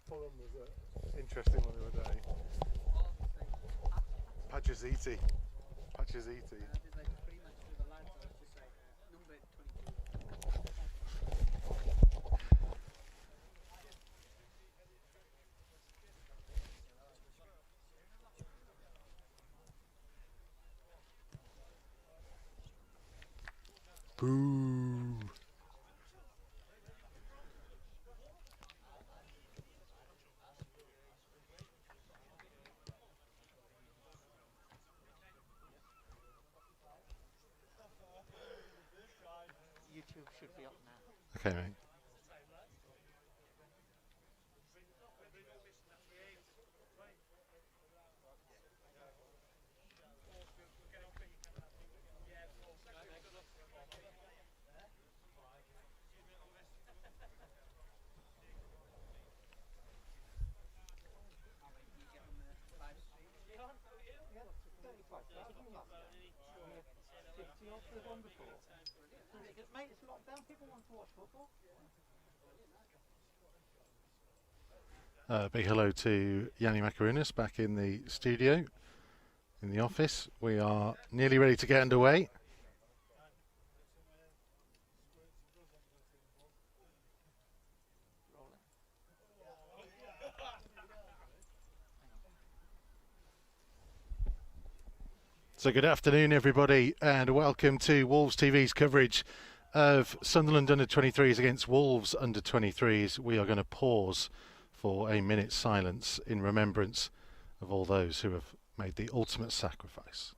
Fulham was an interesting one the other day. Pachaziti. Boo. YouTube should be up now. Okay, mate. Mate, it's lockdown. People want to watch football. Big hello to Yanni Makarunas back in the studio, in the office. We are nearly ready to get underway. So good afternoon everybody and welcome to Wolves TV's coverage of Sunderland under-23s against Wolves under-23s. We are going to pause for a minute's silence in remembrance of all those who have made the ultimate sacrifice.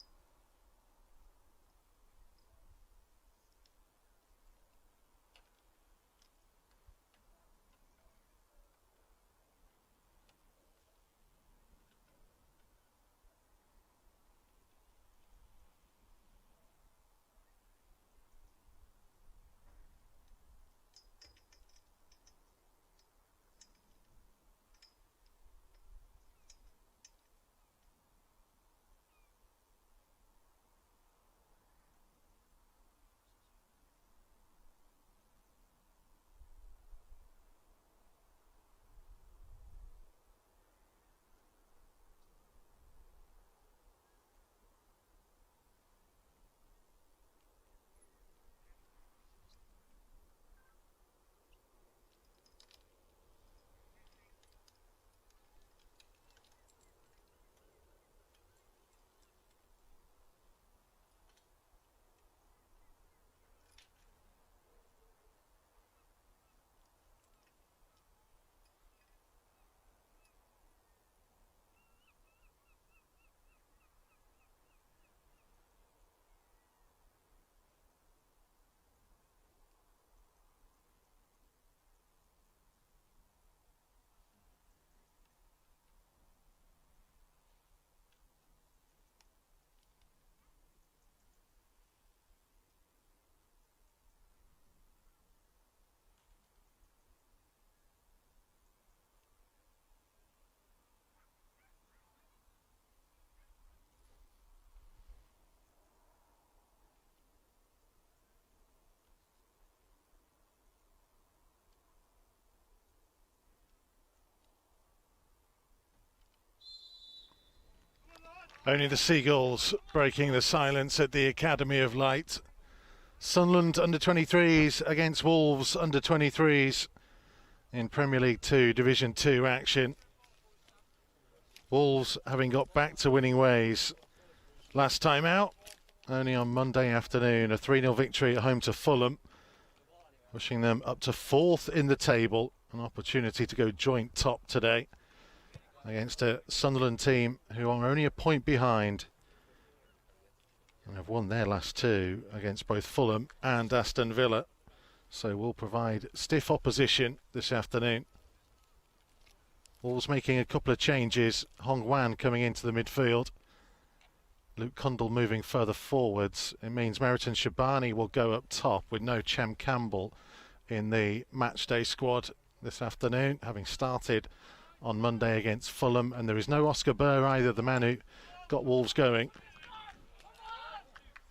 Only the Seagulls breaking the silence at the Academy of Light. Sunderland under-23s against Wolves under-23s in Premier League 2 Division 2 action. Wolves having got back to winning ways last time out, only on Monday afternoon, a 3-0 victory at home to Fulham, pushing them up to 4th in the table, an opportunity to go joint top today against a Sunderland team who are only a point behind and have won their last 2 against both Fulham and Aston Villa, so will provide stiff opposition this afternoon. Wolves making a couple of changes, Hong Wan coming into the midfield, Luke Cundle moving further forwards. It means Meriton Shabani will go up top with no Chem Campbell in the matchday squad this afternoon, having started on Monday against Fulham, and there is no Oscar Burr either, the man who got Wolves going.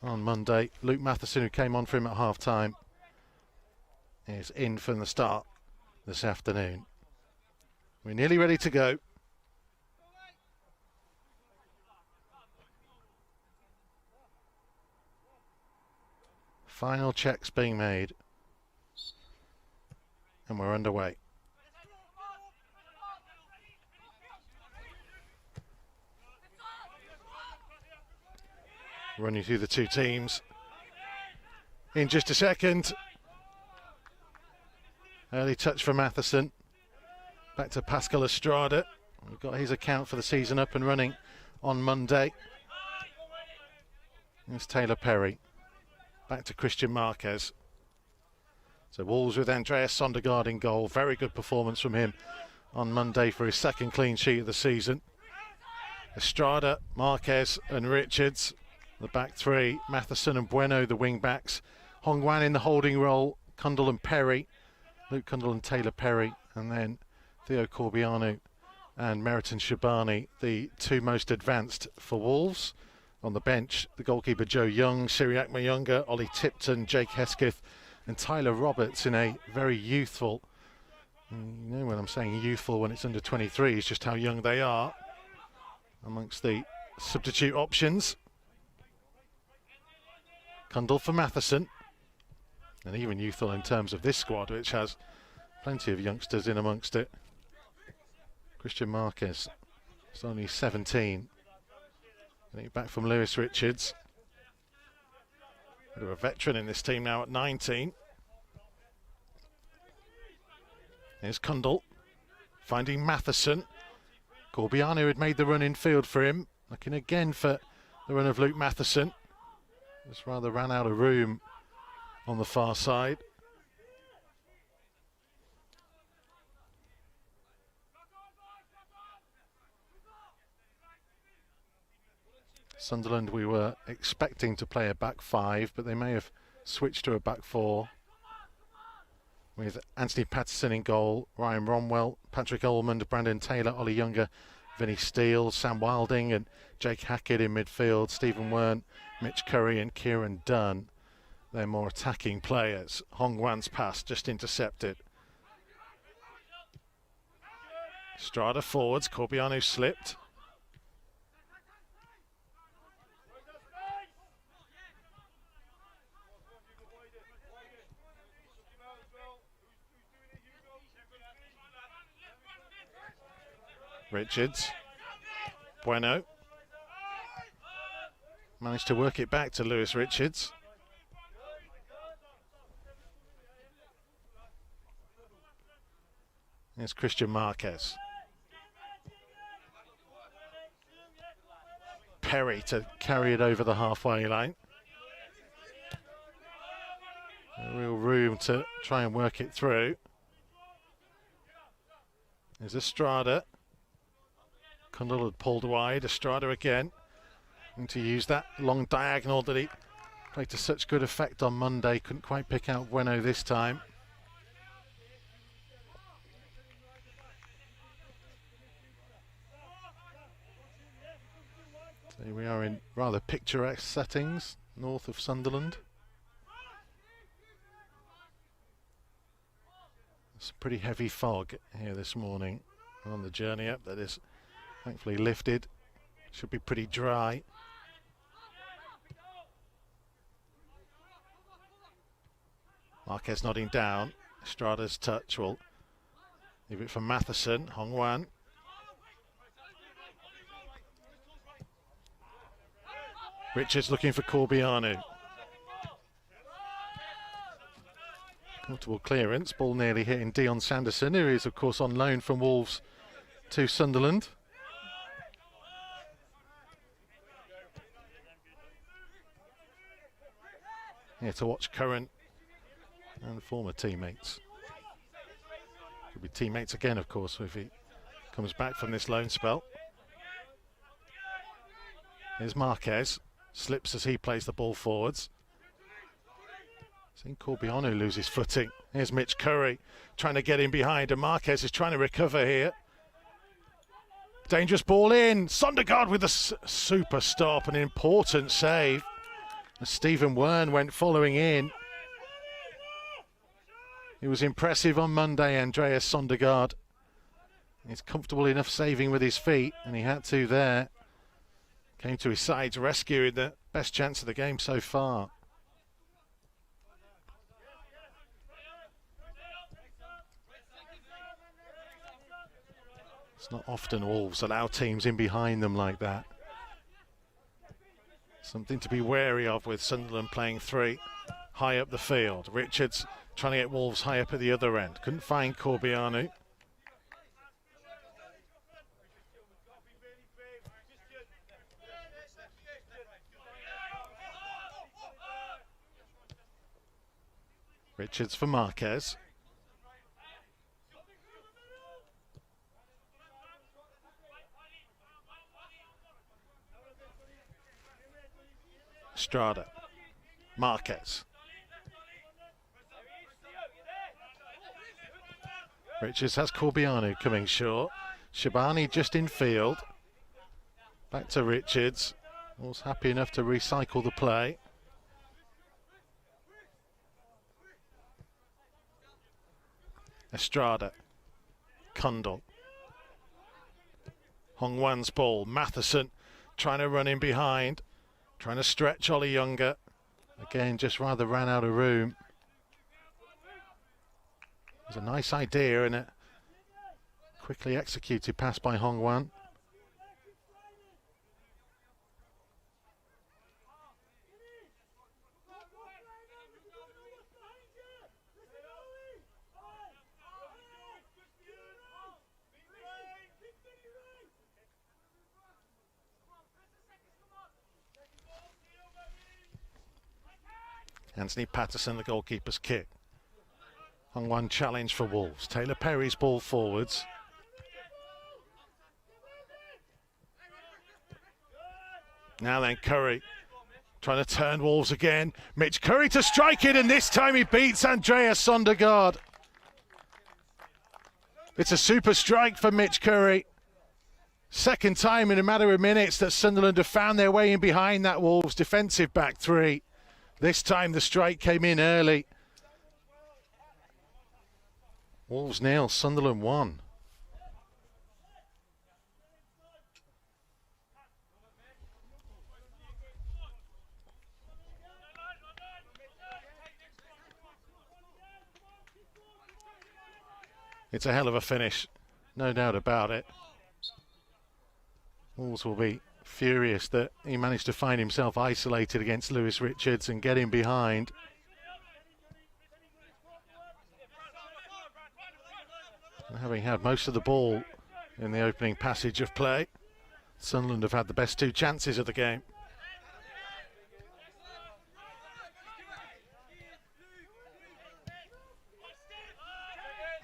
on Monday. Luke Matheson, who came on for him at half-time, is in from the start this afternoon. We're nearly ready to go. Final checks being made. And we're underway. Running through the two teams in just a second. Early touch for Matheson. Back to Pascal Estrada. We've got his account for the season up and running on Monday. There's Taylor Perry. Back to Christian Marquez. So Wolves with Andreas Sondergaard in goal. Very good performance from him on Monday for his second clean sheet of the season. Estrada, Marquez and Richards. The back three, Matheson and Bueno, the wing backs. Hong Wan in the holding role, Cundle and Perry. Luke Cundle and Taylor Perry. And then Theo Corbiano and Meriton Shabani, the two most advanced for Wolves. On the bench, the goalkeeper Joe Young, Syriac Mayunga, Ollie Tipton, Jake Hesketh and Tyler Roberts in a very youthful, you know when I'm saying youthful when it's under 23, it's just how young they are amongst the substitute options. Cundle for Matheson, and even youthful in terms of this squad, which has plenty of youngsters in amongst it. Christian Marquez is only 17. Getting back from Lewis Richards. Bit of a veteran in this team now at 19. Here's Cundle finding Matheson. Corbiano had made the run in field for him. Looking again for the run of Luke Matheson. Just rather ran out of room on the far side. Sunderland, we were expecting to play a back five, but they may have switched to a back four. With Anthony Patterson in goal, Ryan Romwell, Patrick Ullman, Brandon Taylor, Ollie Younger, Vinny Steele, Sam Wilding and Jake Hackett in midfield, Stephen Wern, Mitch Curry and Kieran Dunn. They're more attacking players. Hong Wan's pass just intercepted. Strada forwards, Corbiano slipped. Richards, Bueno, managed to work it back to Lewis Richards. There's Christian Marquez. Perry to carry it over the halfway line. A real room to try and work it through. There's Estrada. Cundle had pulled wide. Estrada again. And to use that long diagonal that he played to such good effect on Monday. Couldn't quite pick out Bueno this time. So here we are in rather picturesque settings north of Sunderland. It's a pretty heavy fog here this morning on the journey up. That is thankfully lifted. Should be pretty dry. Marquez nodding down. Estrada's touch will leave it for Matheson. Hong Wan. Richards looking for Corbiano. Comfortable clearance. Ball nearly hitting Dion Sanderson, who is of course on loan from Wolves to Sunderland. Here to watch current and former teammates. Could be teammates again, of course, if he comes back from this loan spell. Here's Marquez. Slips as he plays the ball forwards. Seen Corbiano lose his footing. Here's Mitch Curry trying to get in behind, and Marquez is trying to recover here. Dangerous ball in. Sondergaard with a super stop, an important save. Stephen Wern went following in. He was impressive on Monday, Andreas Sondergaard. He's comfortable enough saving with his feet, and he had to there. Came to his side to rescue the best chance of the game so far. It's not often Wolves allow teams in behind them like that. Something to be wary of with Sunderland playing three high up the field. Richards trying to get Wolves high up at the other end. Couldn't find Corbianu. Richards for Marquez. Estrada. Marquez. Richards has Corbianu coming short. Shabani just in field. Back to Richards. Was happy enough to recycle the play. Estrada. Kundal. Hong Wan's ball. Matheson trying to run in behind. Trying to stretch Ollie Younger. Again, just rather ran out of room. It was a nice idea and a quickly executed pass by Hong Wan. Anthony Patterson, the goalkeeper's kick. Hong Wan challenge for Wolves. Taylor Perry's ball forwards. Now then, Curry trying to turn Wolves again. Mitch Curry to strike it, and this time he beats Andreas Sondergaard. It's a super strike for Mitch Curry. Second time in a matter of minutes that Sunderland have found their way in behind that Wolves defensive back three. This time the strike came in early. Wolves 0, Sunderland 1. It's a hell of a finish, no doubt about it. Wolves will be furious that he managed to find himself isolated against Lewis Richards and get him behind. And having had most of the ball in the opening passage of play, Sunderland have had the best two chances of the game.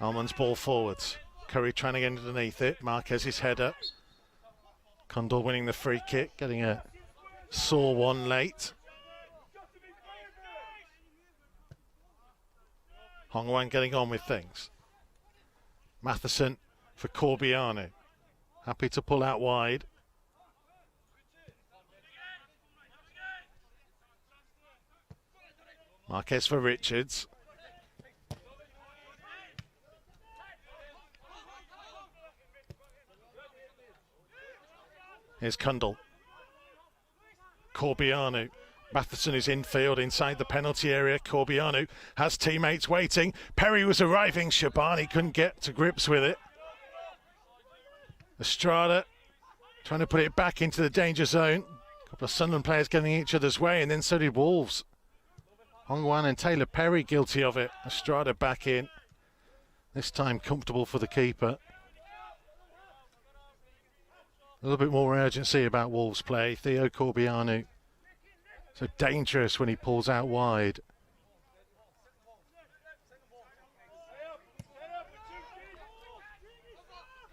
Almond's ball forwards. Curry trying to get underneath it. Marquez's header. Kundal winning the free kick, getting a sore one late. Hong Wan getting on with things. Matheson for Corbianu. Happy to pull out wide. Marquez for Richards. Here's Kundal. Corbianu. Matheson is infield inside the penalty area. Corbianu has teammates waiting. Perry was arriving. Shabani couldn't get to grips with it. Estrada trying to put it back into the danger zone. A couple of Sunderland players getting each other's way, and then so did Wolves. Hong Wan and Taylor Perry guilty of it. Estrada back in. This time comfortable for the keeper. A little bit more urgency about Wolves' play. Theo Corbianu, so dangerous when he pulls out wide.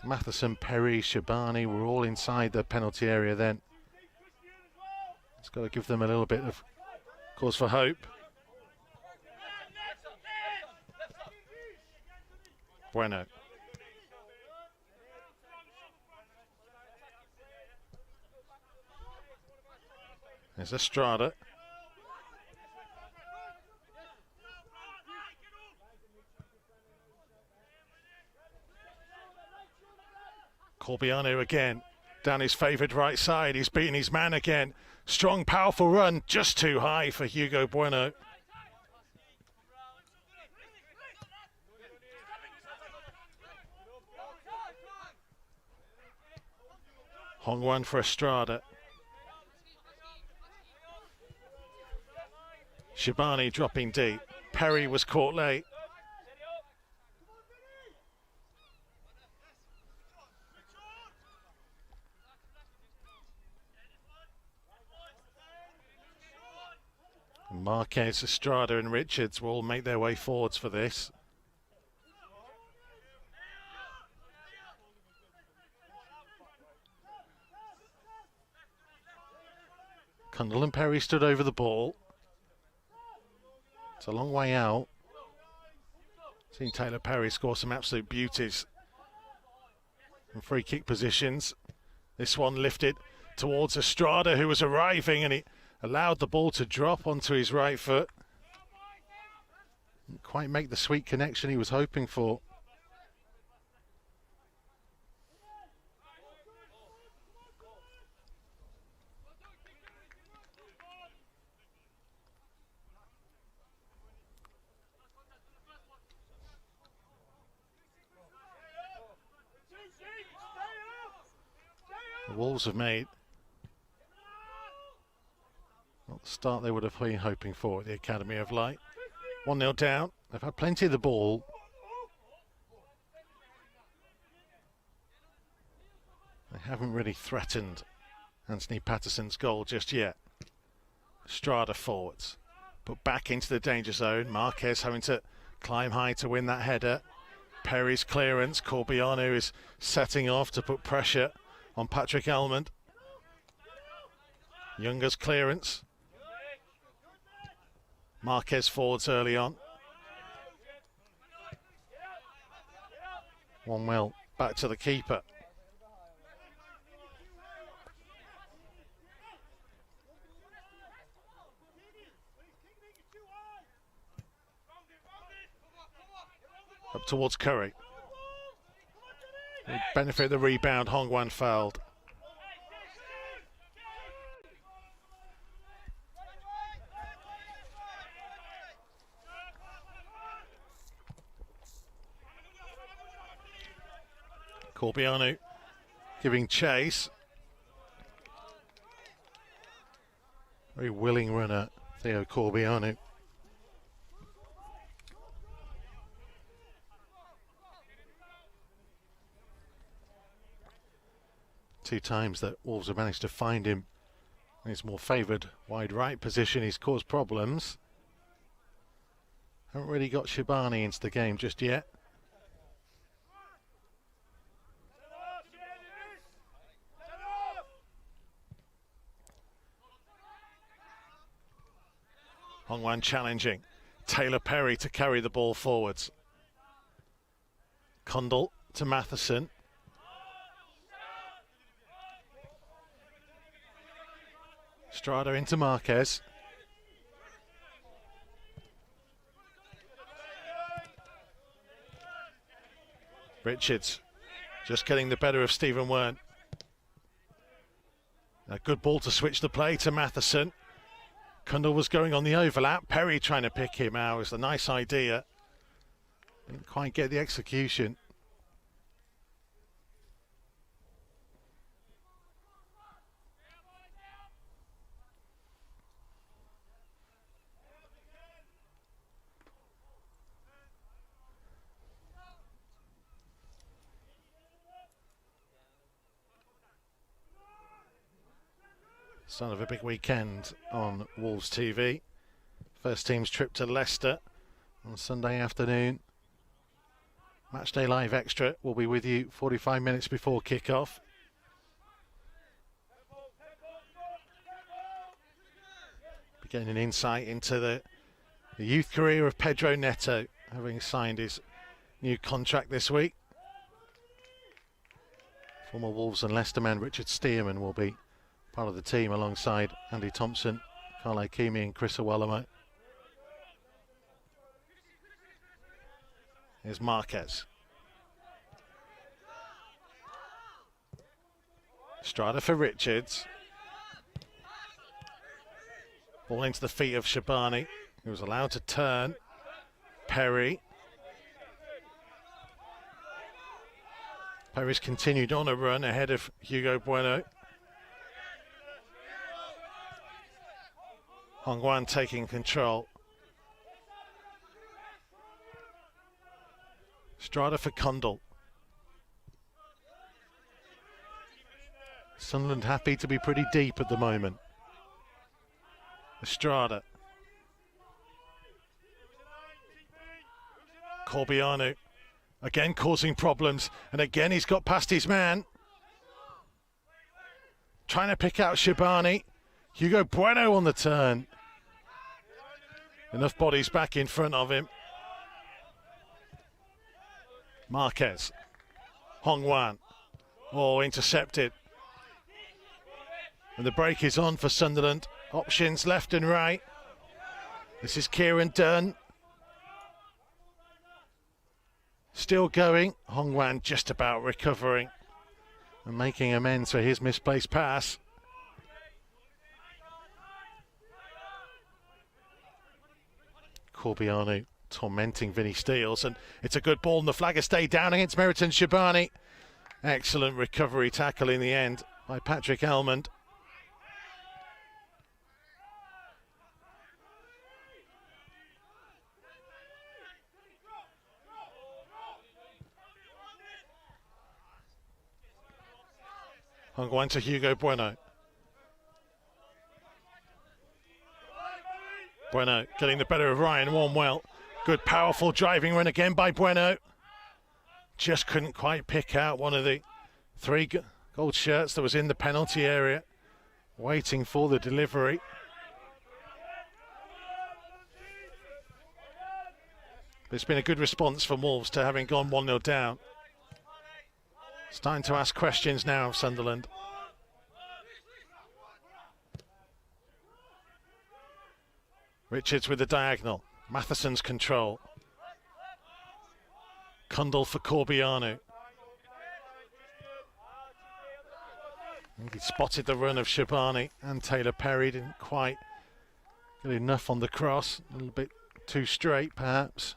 Matheson, Perry, Shabani were all inside the penalty area then. It's got to give them a little bit of cause for hope. Bueno. There's Estrada. Corbiano again, down his favoured right side. He's beaten his man again. Strong, powerful run, just too high for Hugo Bueno. Hongwan for Estrada. Shibani dropping deep. Perry was caught late. Marquez, Estrada and Richards will all make their way forwards for this. Cundall and Perry stood over the ball. It's a long way out. Seen Taylor Perry score some absolute beauties from free kick positions. This one lifted towards Estrada, who was arriving, and he allowed the ball to drop onto his right foot. Didn't quite make the sweet connection he was hoping for. The Wolves have made not the start they would have been hoping for at the Academy of Light. 1-0 down. They've had plenty of the ball. They haven't really threatened Anthony Patterson's goal just yet. Strada forwards, put back into the danger zone. Marquez having to climb high to win that header. Perry's clearance. Corbiano is setting off to put pressure on Patrick Almond. Younger's clearance. Marquez forwards early on. 1-0, back to the keeper. Up towards Curry. Benefit of the rebound, Hongwan fouled. Corbiano giving chase. Very willing runner, Theo Corbiano. Two times that Wolves have managed to find him in his more favoured wide right position. He's caused problems. Haven't really got Shibani into the game just yet. Hongwan challenging. Taylor Perry to carry the ball forwards. Cundall to Matheson. Strada into Marquez. Richards just getting the better of Stephen Wern. A good ball to switch the play to Matheson. Cundall was going on the overlap. Perry trying to pick him out. It was a nice idea. Didn't quite get the execution. Start of a big weekend on Wolves TV. First team's trip to Leicester on Sunday afternoon. Matchday Live Extra will be with you 45 minutes before kick-off. Be getting an insight into the youth career of Pedro Neto, having signed his new contract this week. Former Wolves and Leicester man Richard Stearman will be part of the team alongside Andy Thompson, Carl Akimi and Chris Awalamo. Here's Marquez. Strada for Richards. Ball into the feet of Shabani, who was allowed to turn. Perry. Perry's continued on a run ahead of Hugo Bueno. Hongwan taking control. Strada for Kundal. Sunderland happy to be pretty deep at the moment. Estrada. Corbiano again causing problems, and again he's got past his man. Trying to pick out Shabani. Hugo Bueno on the turn. Enough bodies back in front of him. Marquez. Hongwan. Oh, intercepted. And the break is on for Sunderland. Options left and right. This is Kieran Dunn. Still going. Hongwan just about recovering and making amends for his misplaced pass. Corbiano tormenting Vinny Steels, and it's a good ball, and the flag has stayed down against Meriton Shabani. Excellent recovery tackle in the end by Patrick Elmond. Hongwan to Hugo Bueno. Bueno getting the better of Ryan Warnwell. Good powerful driving run again by Bueno. Just couldn't quite pick out one of the three gold shirts that was in the penalty area, waiting for the delivery. There's been a good response from Wolves to having gone 1-0 down. Starting to ask questions now of Sunderland. Richards with the diagonal. Matheson's control. Kundal for Corbiano. He spotted the run of Shabani, and Taylor Perry didn't quite get enough on the cross. A little bit too straight, perhaps.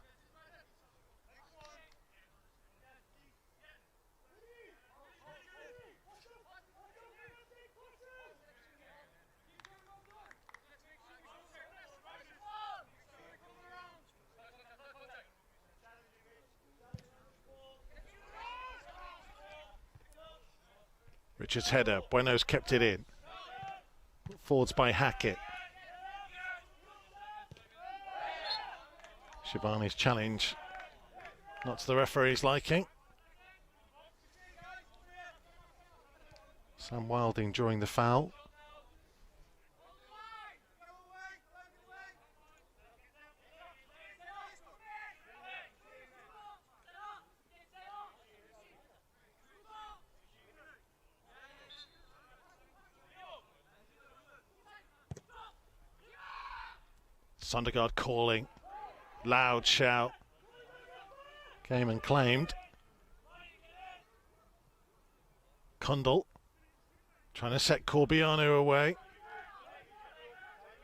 Richards' header. Bueno's kept it in. Forwards by Hackett. Shabani's challenge, not to the referee's liking. Sam Wilding drawing the foul. Sundergaard calling, loud shout, came and claimed. Kundal trying to set Corbiano away.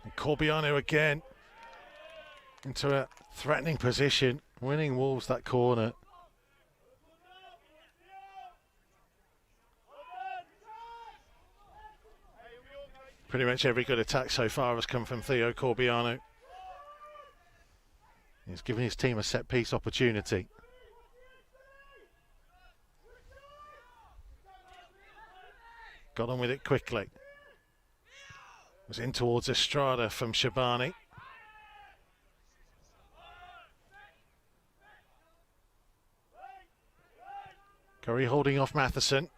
And Corbiano again into a threatening position, winning Wolves that corner. Pretty much every good attack so far has come from Theo Corbiano. He's given his team a set-piece opportunity. Got on with it quickly. Was in towards Estrada from Shabani. Curry holding off Matheson.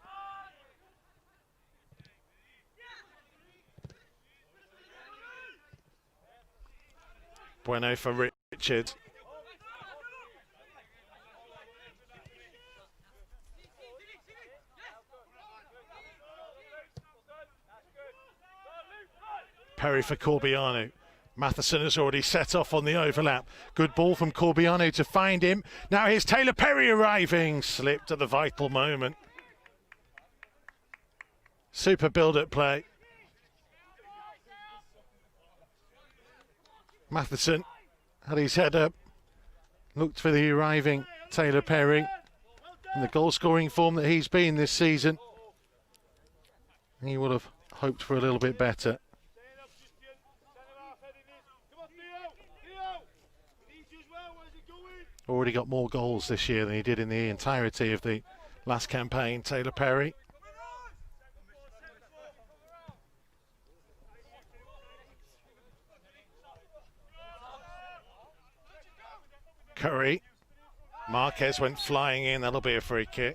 Bueno for Richard. Perry for Corbiano. Matheson has already set off on the overlap. Good ball from Corbiano to find him. Now here's Taylor Perry arriving. Slipped at the vital moment. Super build-up play. Matheson had his head up, looked for the arriving Taylor Perry in the goal-scoring form that he's been this season. He would have hoped for a little bit better. Already got more goals this year than he did in the entirety of the last campaign, Taylor Perry. Curry. Marquez went flying in. That'll be a free kick.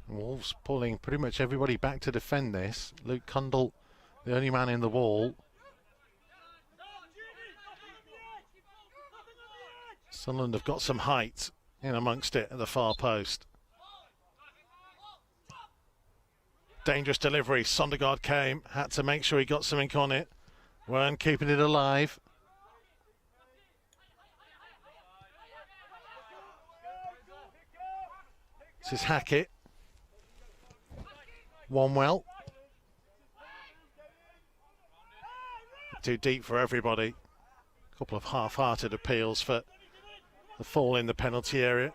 Wolves pulling pretty much everybody back to defend this. Luke Cundle, the only man in the wall. Sunderland have got some height in amongst it at the far post. Dangerous delivery. Sondergaard came, had to make sure he got something on it. Weren't keeping it alive. This is Hackett. Wanwell. Too deep for everybody. A couple of half-hearted appeals for the fall in the penalty area.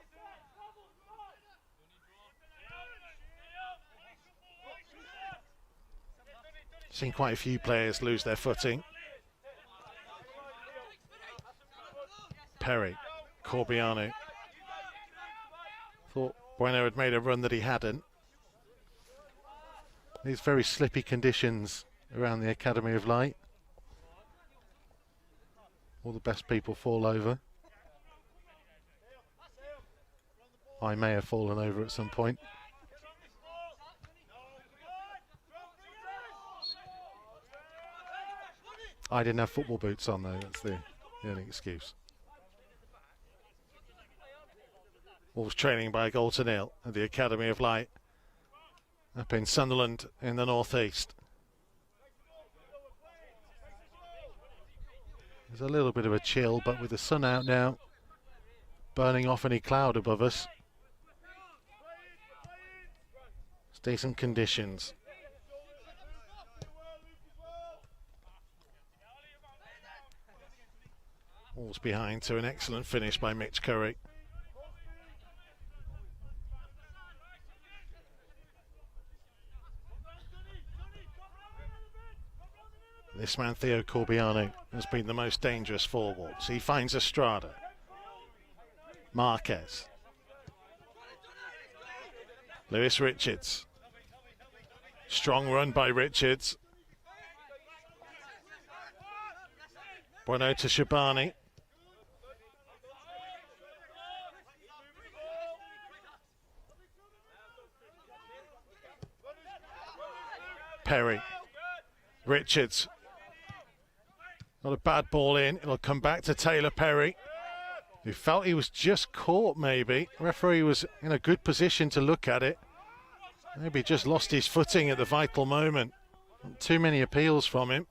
Seen quite a few players lose their footing. Perry, Corbiano. Thought Bueno had made a run that he hadn't. These very slippy conditions around the Academy of Light. All the best people fall over. I may have fallen over at some point. I didn't have football boots on though, that's the only excuse. Wolves training by a goal to nil at the Academy of Light up in Sunderland in the northeast. There's a little bit of a chill, but with the sun out now, burning off any cloud above us, it's decent conditions. Wolves behind to an excellent finish by Mitch Curry. This man, Theo Corbiano, has been the most dangerous for Wolves. He finds Estrada. Marquez. Lewis Richards. Strong run by Richards. Bueno to Shabani. Perry. Richards. Not a bad ball in. It'll come back to Taylor Perry, who felt he was just caught maybe. Referee was in a good position to look at it. Maybe just lost his footing at the vital moment. Not too many appeals from him.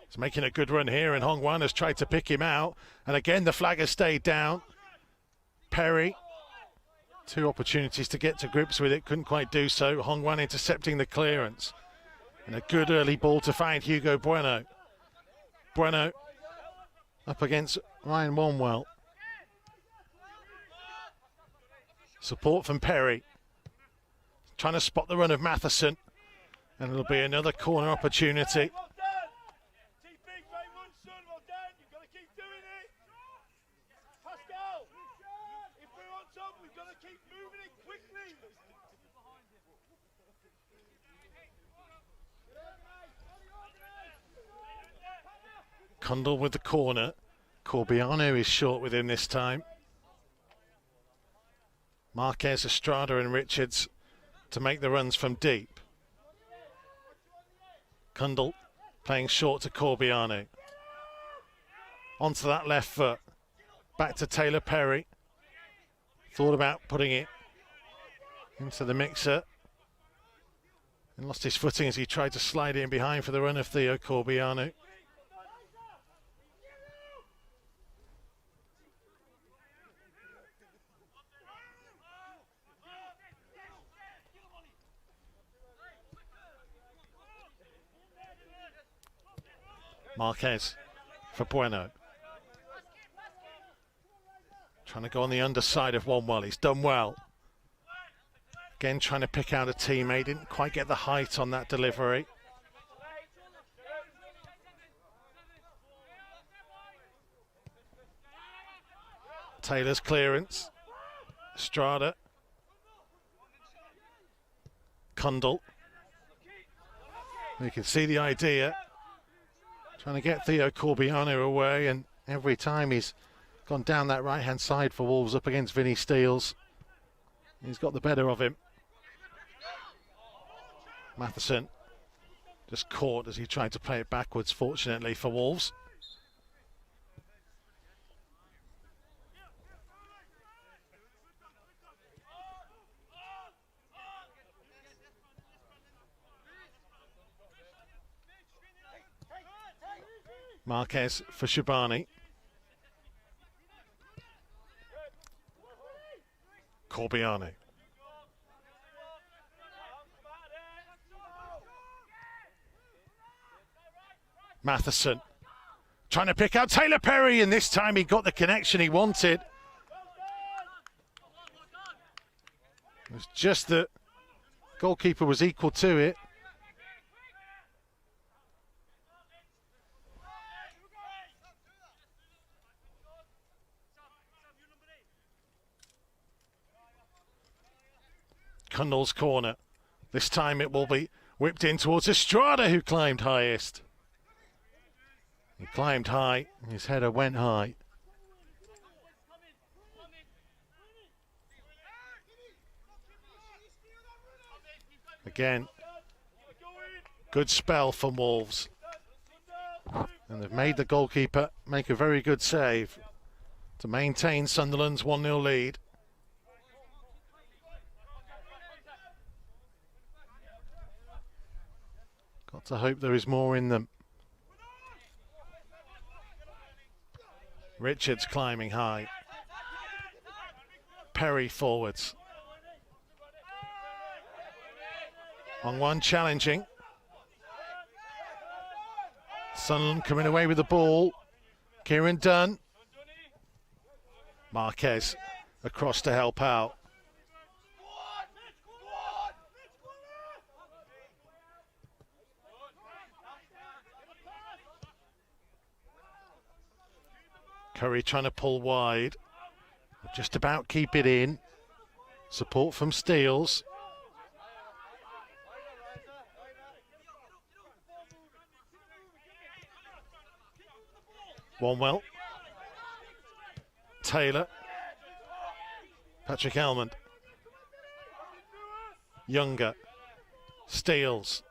He's making a good run here, and Hong Wan has tried to pick him out. And again, the flag has stayed down. Perry. Two opportunities to get to grips with it, couldn't quite do so. Hong Wan intercepting the clearance. And a good early ball to find Hugo Bueno. Bueno up against Ryan Wanwell. Support from Perry. Trying to spot the run of Matheson. And it'll be another corner opportunity. Cundle with the corner. Corbiano is short with him this time. Marquez, Estrada and Richards to make the runs from deep. Cundle playing short to Corbiano. Onto that left foot. Back to Taylor Perry. Thought about putting it into the mixer. And lost his footing as he tried to slide in behind for the run of Theo Corbiano. Marquez for Bueno. Trying to go on the underside of Wanwell. He's done well. Again, trying to pick out a teammate. Didn't quite get the height on that delivery. Taylor's clearance. Estrada. Kundal. You can see the idea. Trying to get Theo Corbiano away, and every time he's gone down that right-hand side for Wolves up against Vinny Steels, he's got the better of him. Matheson just caught as he tried to play it backwards, fortunately for Wolves. Marquez for Shabani. Corbiano. Matheson trying to pick out Taylor Perry, and this time he got the connection he wanted. It was just that goalkeeper was equal to it. Kundal's corner. This time it will be whipped in towards Estrada, who climbed highest. He climbed high, his header went high. Again, good spell from Wolves. And they've made the goalkeeper make a very good save to maintain Sunderland's 1-0 lead. Got to hope there is more in them. Richards climbing high. Perry forwards. On one challenging. Sunderland coming away with the ball. Kieran Dunn. Marquez across to help out. Curry trying to pull wide, just about keep it in. Support from Steels. Wanwell. Taylor. Patrick Almond. Younger. Steels.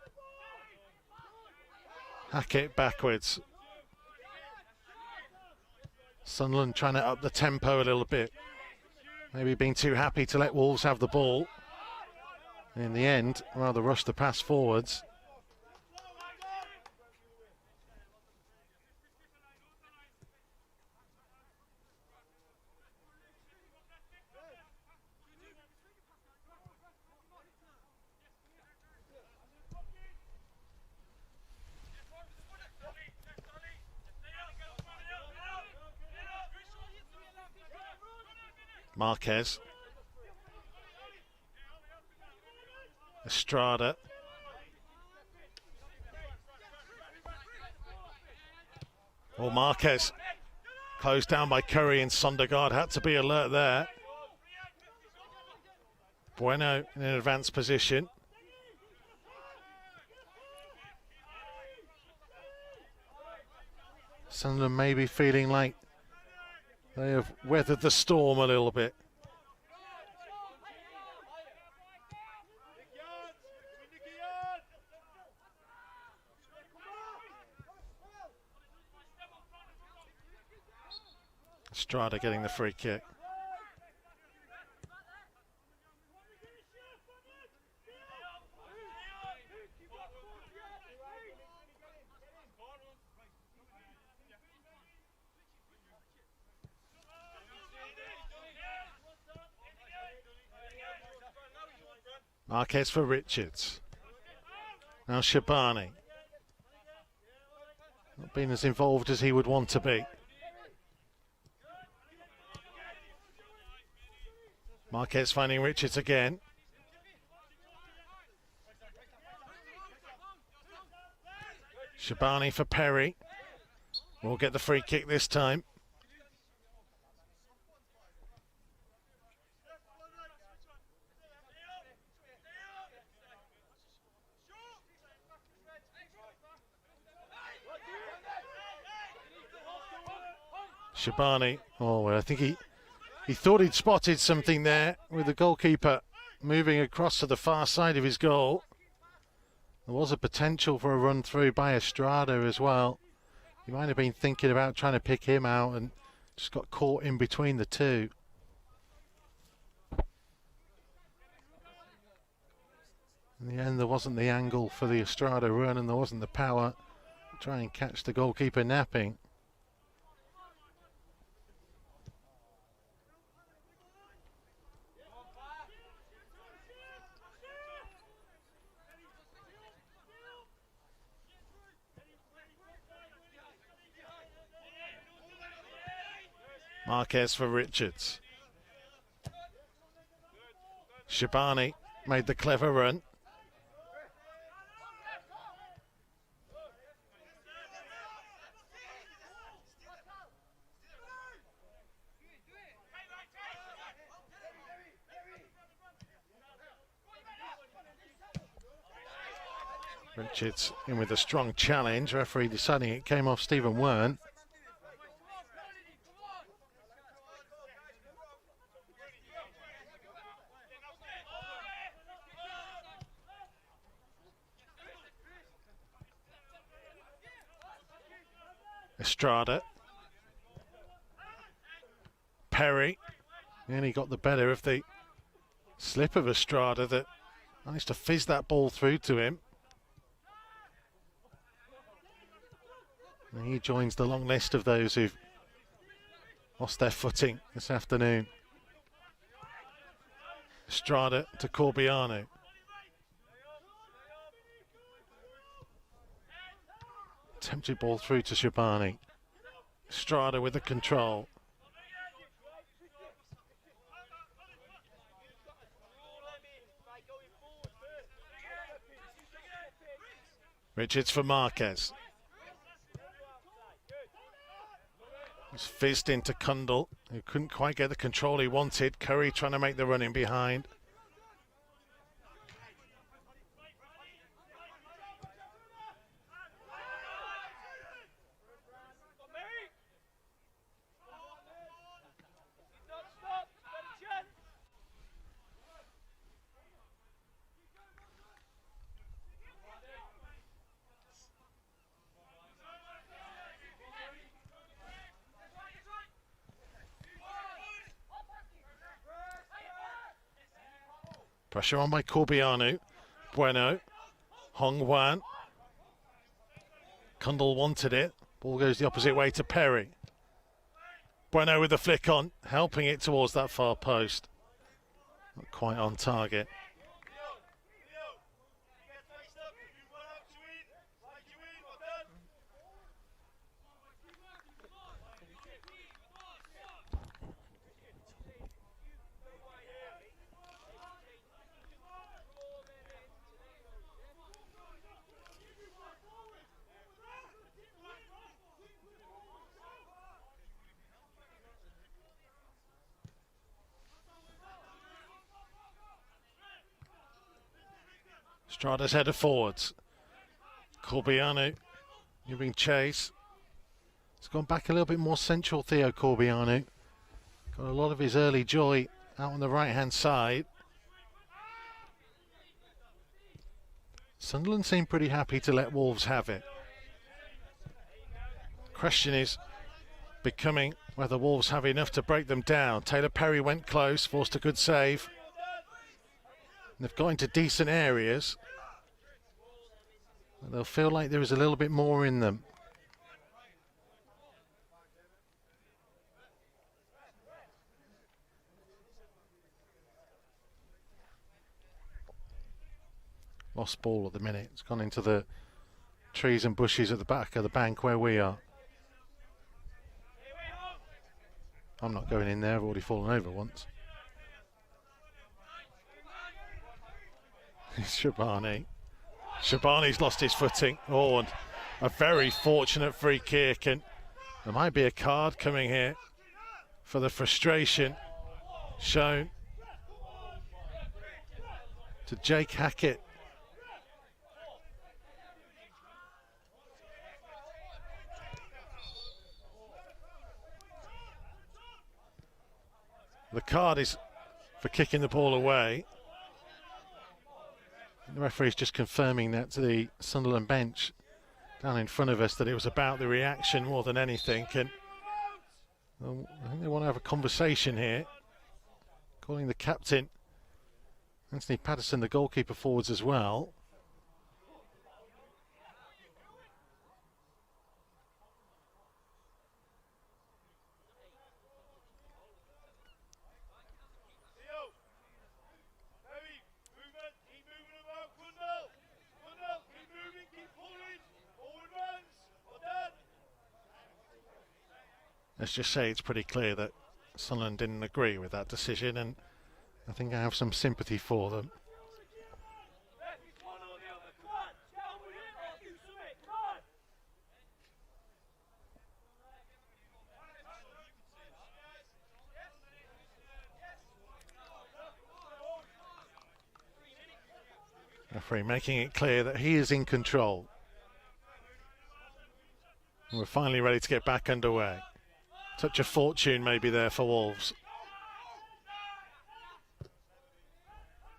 Hackett backwards. Sunderland trying to up the tempo a little bit. Maybe being too happy to let Wolves have the ball. In the end, rather rush the pass forwards. Marquez. Estrada. Well, Marquez closed down by Curry, and Sondergaard had to be alert there. Bueno in an advanced position. Sunderland may be feeling like they have weathered the storm a little bit. Estrada getting the free kick. Marquez for Richards. Now Shabani. Not being as involved as he would want to be. Marquez finding Richards again. Shabani for Perry. Will get the free kick this time. Shabani, oh, well, I think he thought he'd spotted something there with the goalkeeper moving across to the far side of his goal. There was a potential for a run through by Estrada as well. He might have been thinking about trying to pick him out and just got caught in between the two. In the end, there wasn't the angle for the Estrada run and there wasn't the power to try and catch the goalkeeper napping. Marquez for Richards. Shabani made the clever run. Richards in with a strong challenge. Referee deciding it came off Stephen Wern. Estrada. Perry. And he got the better of the slip of Estrada that managed to fizz that ball through to him. And he joins the long list of those who've lost their footing this afternoon. Estrada to Corbiano. Tempted ball through to Shabani. Estrada with the control. Richards for Marquez. He's fizzed into Kundal, who couldn't quite get the control he wanted. Curry trying to make the run in behind. Pressure on by Corbiano. Bueno. Hong Wan. Kundal wanted it. Ball goes the opposite way to Perry. Bueno with the flick on, helping it towards that far post. Not quite on target. Estrada's headed forwards. Corbiano giving chase. He's gone back a little bit more central, Theo Corbiano. Got a lot of his early joy out on the right-hand side. Sunderland seem pretty happy to let Wolves have it. Question is becoming whether Wolves have enough to break them down. Taylor Perry went close, forced a good save. They've got into decent areas. They'll feel like there is a little bit more in them. Lost ball at the minute. It's gone into the trees and bushes at the back of the bank where we are. I'm not going in there. I've already fallen over once. Shabani. Shabani's lost his footing. Oh, and a very fortunate free kick, and there might be a card coming here for the frustration shown to Jake Hackett. The card is for kicking the ball away. The referee's just confirming that to the Sunderland bench down in front of us, that it was about the reaction more than anything. And I think they want to have a conversation here, calling the captain, Anthony Patterson, the goalkeeper, forwards as well. Let's just say it's pretty clear that Sunderland didn't agree with that decision, and I think I have some sympathy for them. Referee making it clear that he is in control. And we're finally ready to get back underway. Touch of fortune maybe there for Wolves.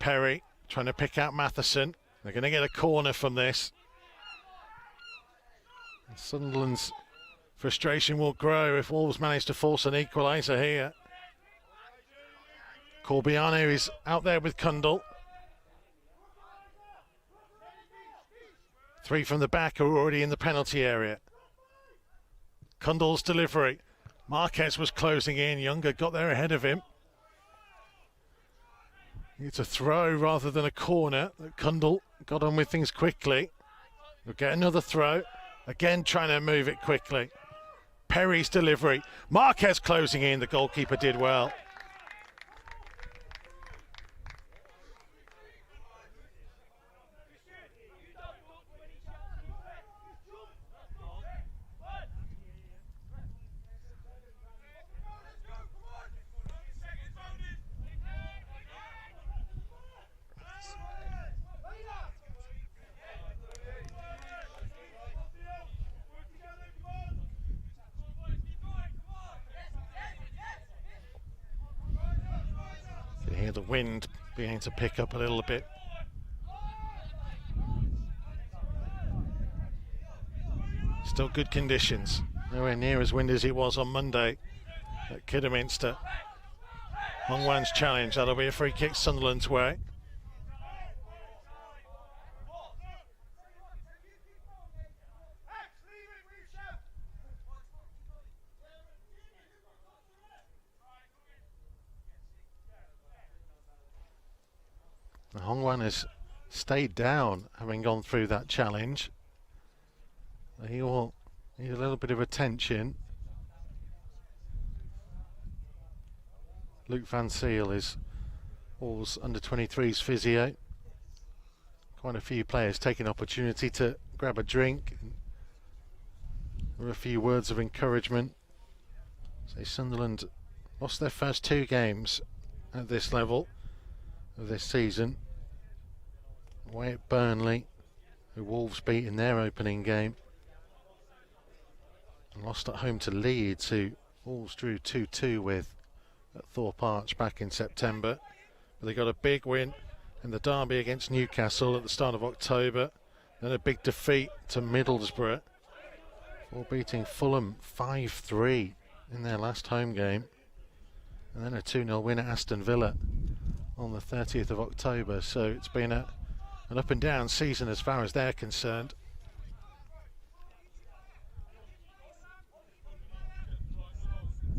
Perry trying to pick out Matheson. They're going to get a corner from this. And Sunderland's frustration will grow if Wolves manage to force an equaliser here. Corbiano is out there with Kundal. Three from the back are already in the penalty area. Kundal's delivery. Marquez was closing in. Younger got there ahead of him. It's a throw rather than a corner. Kundal got on with things quickly. We'll get another throw. Again trying to move it quickly. Perry's delivery. Marquez closing in. The goalkeeper did well. You hear the wind beginning to pick up a little bit. Still good conditions. Nowhere near as windy as it was on Monday at Kidderminster. Hongwan's challenge. That'll be a free kick Sunderland's way. Hongwan has stayed down, having gone through that challenge. He will need a little bit of attention. Luke Van Seal is Wolves under-23s physio. Quite a few players taking opportunity to grab a drink or a few words of encouragement. So Sunderland lost their first two games at this level of this season. Away at Burnley, who Wolves beat in their opening game. And lost at home to Leeds, who Wolves drew 2-2 with at Thorpe Arch back in September. But they got a big win in the derby against Newcastle at the start of October. Then a big defeat to Middlesbrough, before beating Fulham 5-3 in their last home game. And then a 2-0 win at Aston Villa on the 30th of October. So it's been an up and down season as far as they're concerned.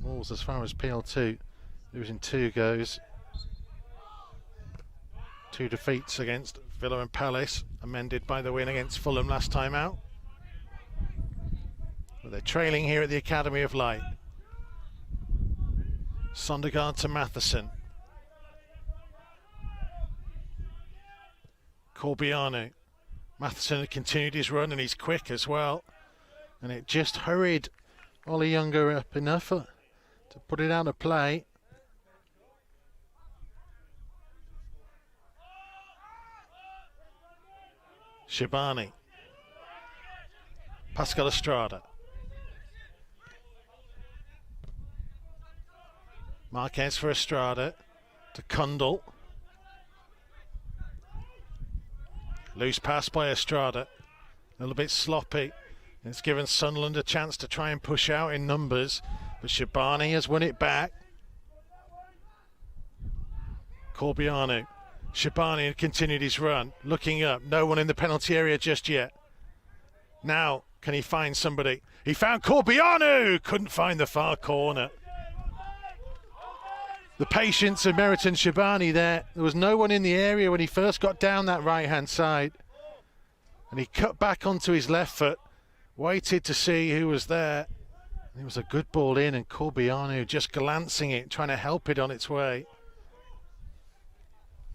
Wolves, as far as PL2, losing 2 goes. 2 defeats against Villa and Palace amended by the win against Fulham last time out. But they're trailing here at the Academy of Light. Sondergaard to Matheson. Corbiano. Matheson had continued his run and he's quick as well. And it just hurried Ollie Younger up enough to put it out of play. Shabani. Pascal Estrada. Marquez for Estrada to Kundal. Loose pass by Estrada. A little bit sloppy. It's given Sunderland a chance to try and push out in numbers, but Shabani has won it back. Corbiano. Shabani had continued his run, looking up. No one in the penalty area just yet. Now, can he find somebody? He found Corbiano! Couldn't find the far corner. The patience of Meriton Shabani there. There was no one in the area when he first got down that right-hand side. And he cut back onto his left foot, waited to see who was there. It was a good ball in, and Corbiano just glancing it, trying to help it on its way.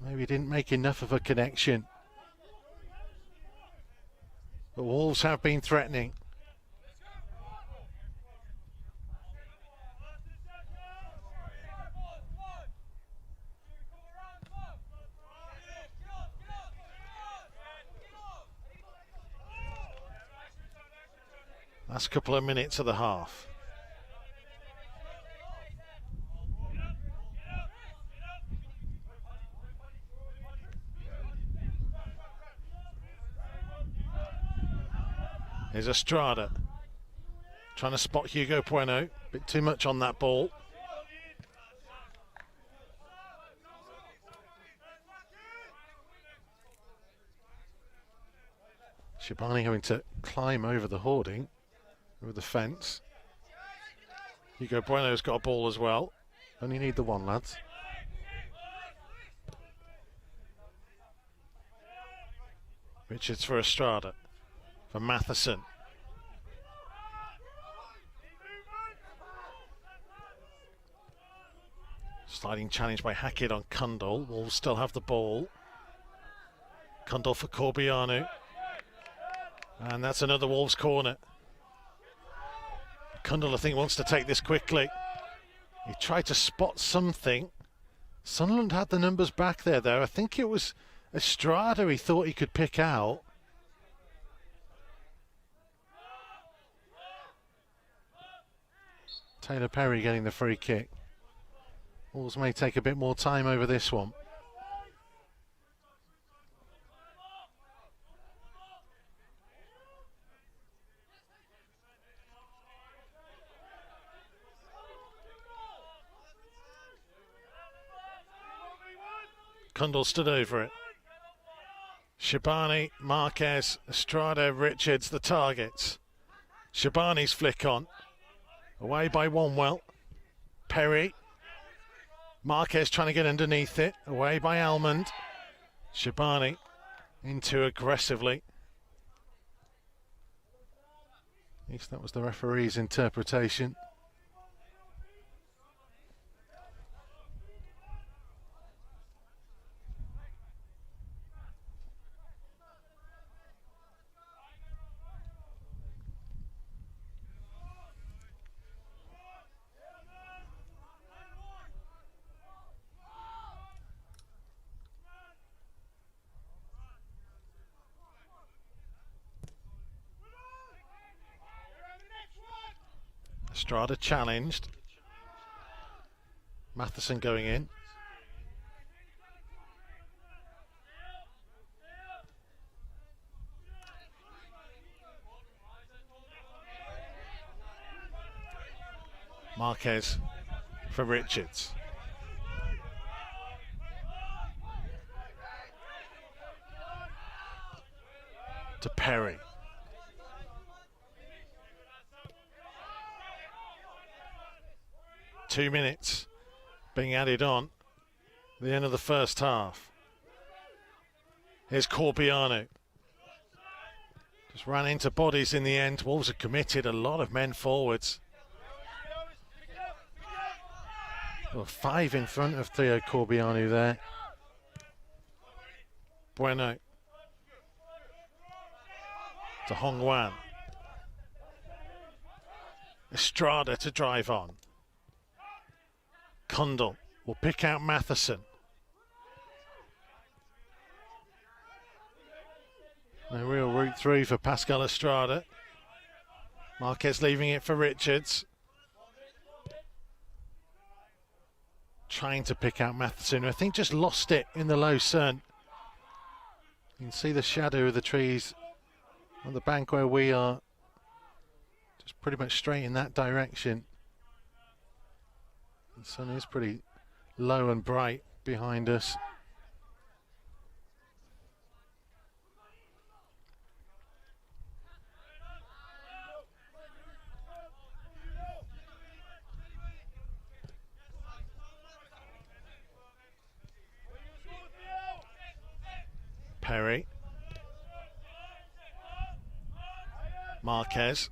Maybe he didn't make enough of a connection. But Wolves have been threatening. Last couple of minutes of the half. Here's Estrada. Trying to spot Hugo Bueno. Bit too much on that ball. Shabani having to climb over the hoarding. Over the fence. Hugo Bueno's got a ball as well. Only need the one, lads. Richards for Estrada. For Matheson. Sliding challenge by Hackett on Kundal. Wolves still have the ball. Kundal for Corbiano. And that's another Wolves corner. Kundal, I think, wants to take this quickly. He tried to spot something. Sunderland had the numbers back there, though. I think it was Estrada he thought he could pick out. Taylor Perry getting the free kick. Wolves may take a bit more time over this one. Kundal stood over it. Shabani, Marquez, Estrada, Richards, the targets. Shabani's flick on. Away by Wanwell. Perry. Marquez trying to get underneath it. Away by Almond. Shabani into aggressively. At least that was the referee's interpretation. Estrada challenged. Matheson going in. Marquez for Richards. To Perry. Two minutes being added on. The end of the first half. Here's Corbiano. Just ran into bodies in the end. Wolves have committed a lot of men forwards. Well, 5 in front of Theo Corbiano there. Bueno. To Hongwan. Estrada to drive on. Kundal will pick out Matheson. No real route through for Pascal Estrada. Marquez leaving it for Richards. Trying to pick out Matheson, who I think just lost it in the low sun. You can see the shadow of the trees on the bank where we are. Just pretty much straight in that direction. The sun is pretty low and bright behind us. Perry. Marquez.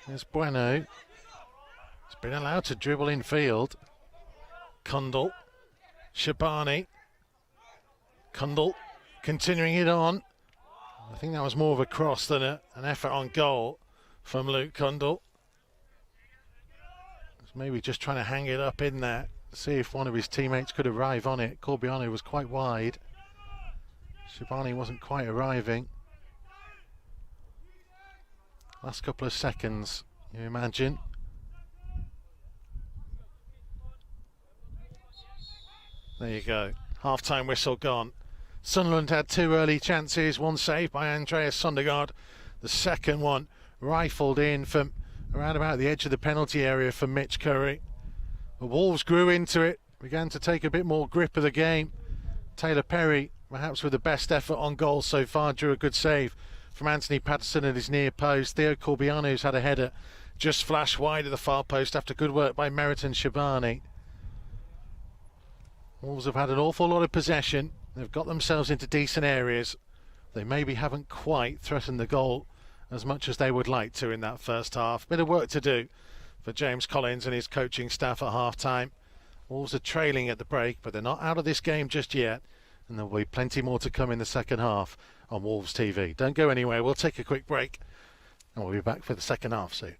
There's Bueno. He's been allowed to dribble in field. Kundal. Shabani. Kundal continuing it on. I think that was more of a cross than an effort on goal from Luke Kundal. Maybe just trying to hang it up in there, see if one of his teammates could arrive on it. Corbiano was quite wide. Shabani wasn't quite arriving. Last couple of seconds, you imagine. There you go. Half-time whistle gone. Sunderland had 2 early chances, one saved by Andreas Sondergaard. The second one rifled in from around about the edge of the penalty area for Mitch Curry. The Wolves grew into it, began to take a bit more grip of the game. Taylor Perry, perhaps with the best effort on goal so far, drew a good save from Anthony Patterson at his near post. Theo Corbiano's had a header just flashed wide of the far post after good work by Meriton Shabani. Wolves have had an awful lot of possession. They've got themselves into decent areas. They maybe haven't quite threatened the goal as much as they would like to in that first half. Bit of work to do for James Collins and his coaching staff at half-time. Wolves are trailing at the break, but they're not out of this game just yet, and there'll be plenty more to come in the second half on Wolves TV. Don't go anywhere, we'll take a quick break, and we'll be back for the second half soon.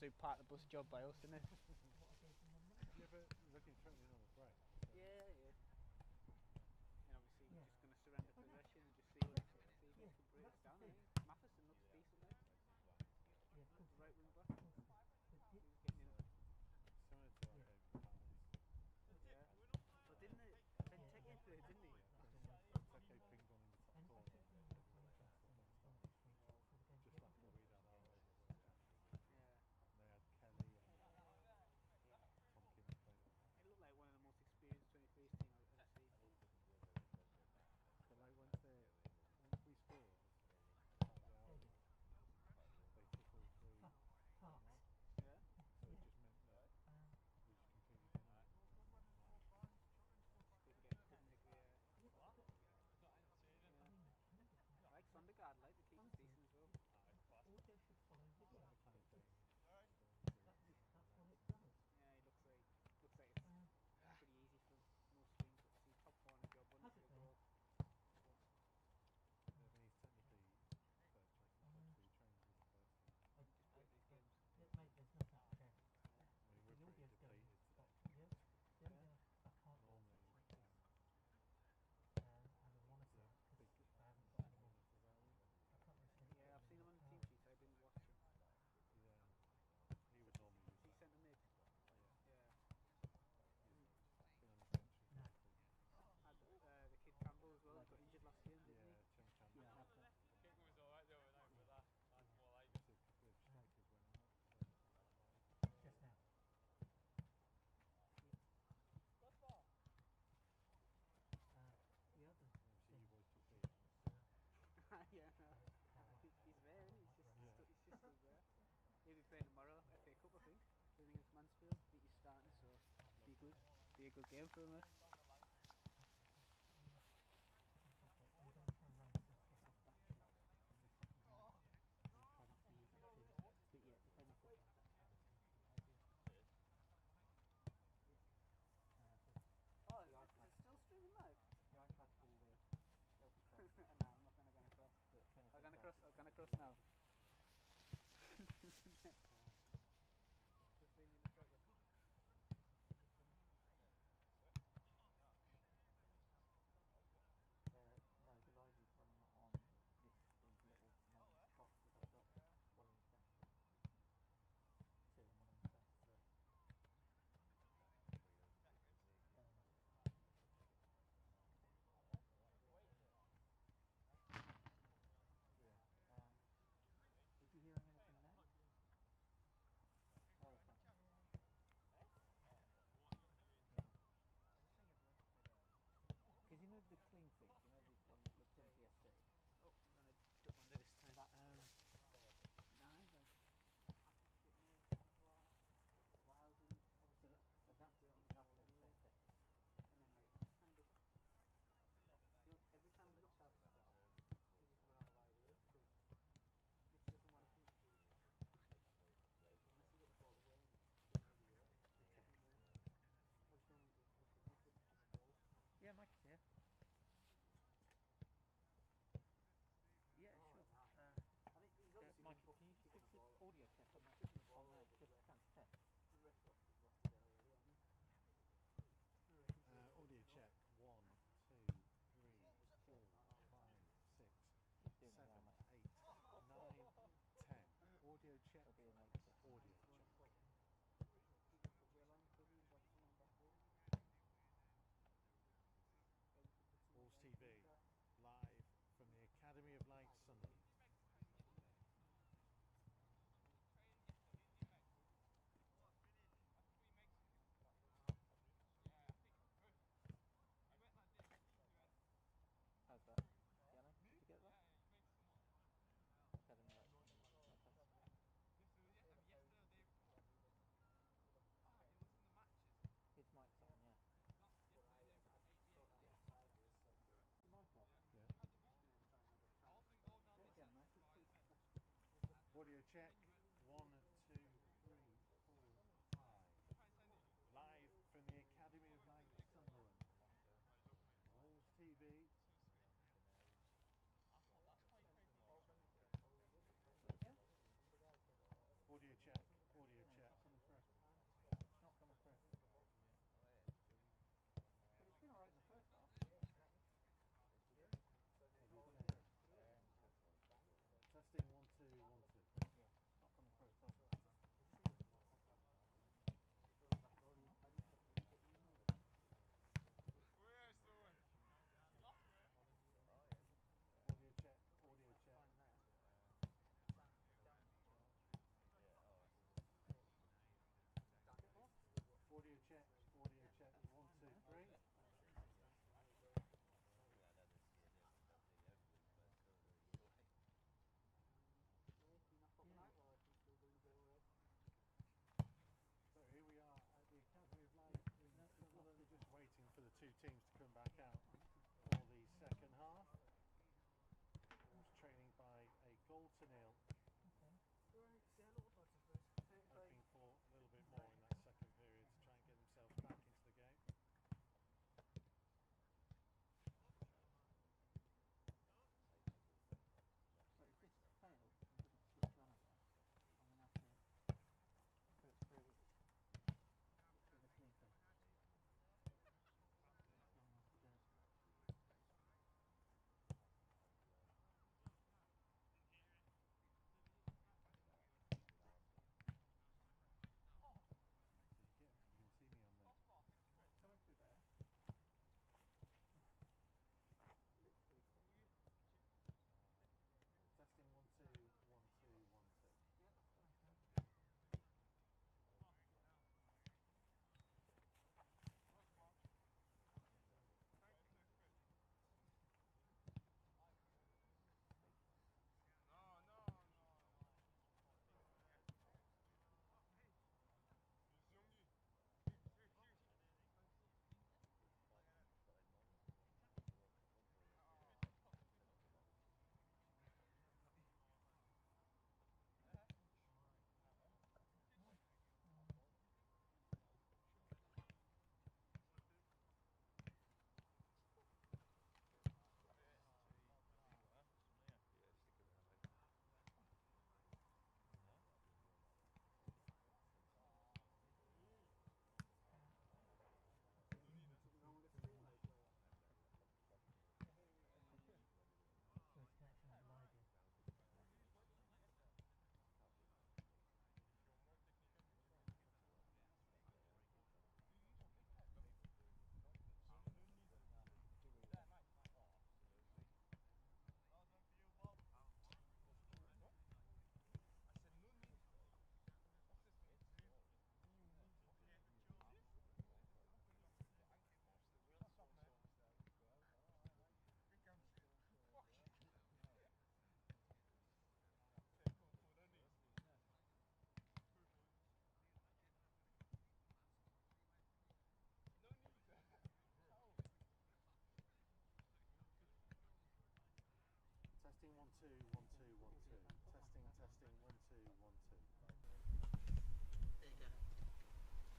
absolute part of the bus job by us, isn't it? You ever looking through in on the break? Yeah. And obviously we're just going to surrender possession and just see what see if he can break us down. I think Matheson looks decent there. The right wing back. He was getting in it. Similar to our game for Palace. Yeah. But didn't it? Benteke played, didn't he? Benteke pinged one in the top corner. Just after we'd had our over. Yeah. And they had Kelly and Tom Kim played it. It looked like one of the most experienced 23s team I've ever seen. But like once we scored, they took all three from us. Yeah. So it just meant that we just completely dominated. Couldn't make the. I like Sunderland, like the keeper's decent as well. The kind of thing. Yeah, he looks like it's pretty easy for most teams. It's his top corner job, wouldn't it? Goal. I mean, he's technically first choice in the club, so he trains with the first team. Just play these games. I mean, we're pretty depleted today. Normally, big monitors, are we? Yeah, I've seen him on the team sheet. I didn't watch him. Yeah. He would normally use He that. centre mid. Yeah. Yeah. Been on the bench for Had the kid Campbell as well. Got injured last year, didn't he? yeah, Tim Campbell. Yeah. The kicker was alright the other night, but that's more like A couple of strikers went out. Just now. The other Obviously, you boys took beat. Yeah. He's there, isn't he? He's just stood there. He'll be playing tomorrow. FA Cup, I think. Playing against Mansfield. I think he's starting, so be good. Be a good game for him. Oh, is it still streaming live? the iPad all the No, I'm not going to go across. I'm going across now. Just leave me in the tracker.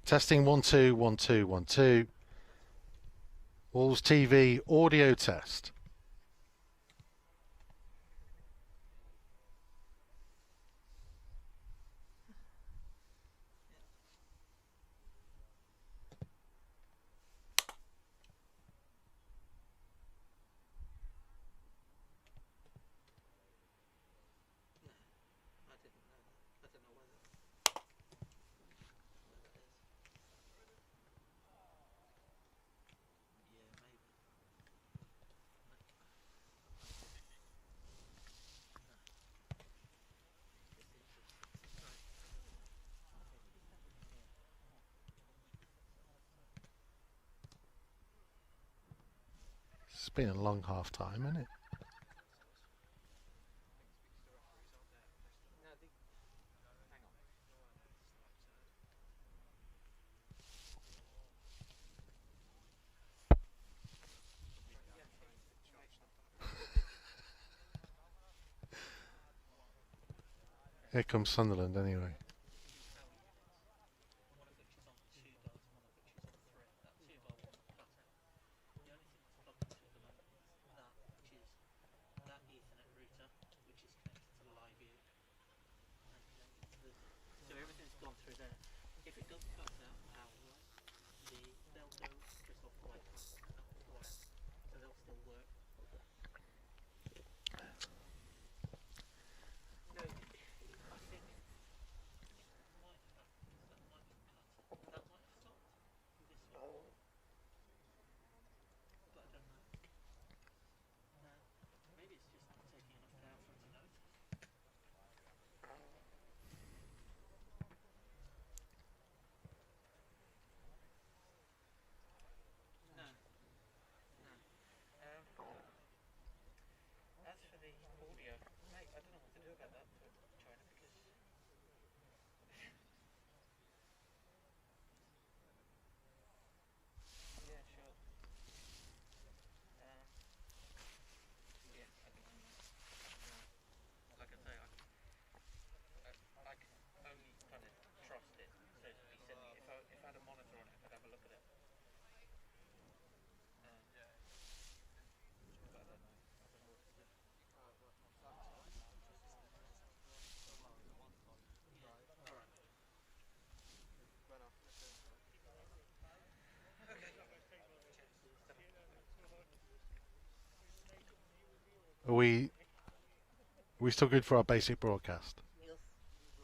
Testing 1 2 1 2 1 2. Wolves TV audio test. I didn't know that. I don't know where that is. Yeah, maybe. It's been a long half time, isn't it? No, they, hang on. Here comes Sunderland anyway. One of which is on 2 bells, one of which is on 3. That 2 bell one's flat out. The only thing that's plugged into at the moment is that, which is that Ethernet router, which is connected to the live view. And then so everything's gone through there. If it does cut out power-wise, they'll go just off the white card, not off the wire. So they'll still work. No, I think might have, that might have cut. That might have stopped this one. But I don't know. Maybe it's just not taking enough power for it to notice. No. No. As for the audio, mate, I don't know what to do about that for China because yeah, sure. Yeah, I don't know. Like I say, I can only kind of trust it. So to be sending, if I had a monitor on it, I'd have a look at it. But I don't know. I don't know what to do. Yeah. All right. Okay. Are we still good for our basic broadcast? Yes.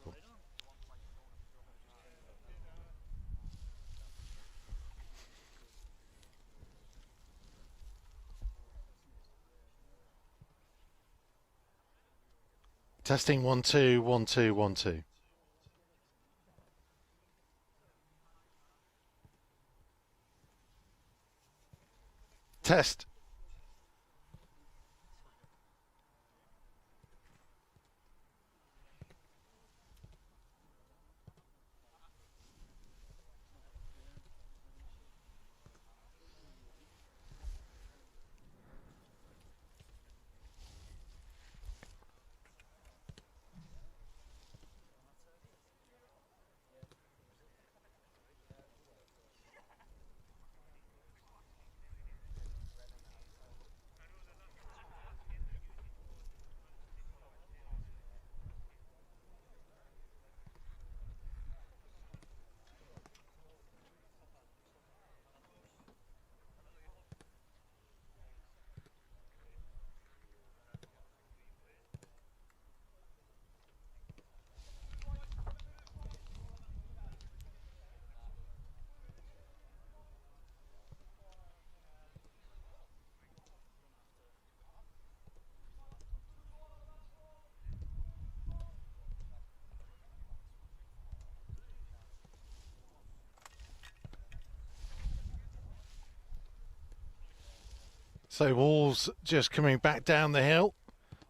Cool. Right on. Testing 1 2 1 2 1 2. Test. So Wolves just coming back down the hill.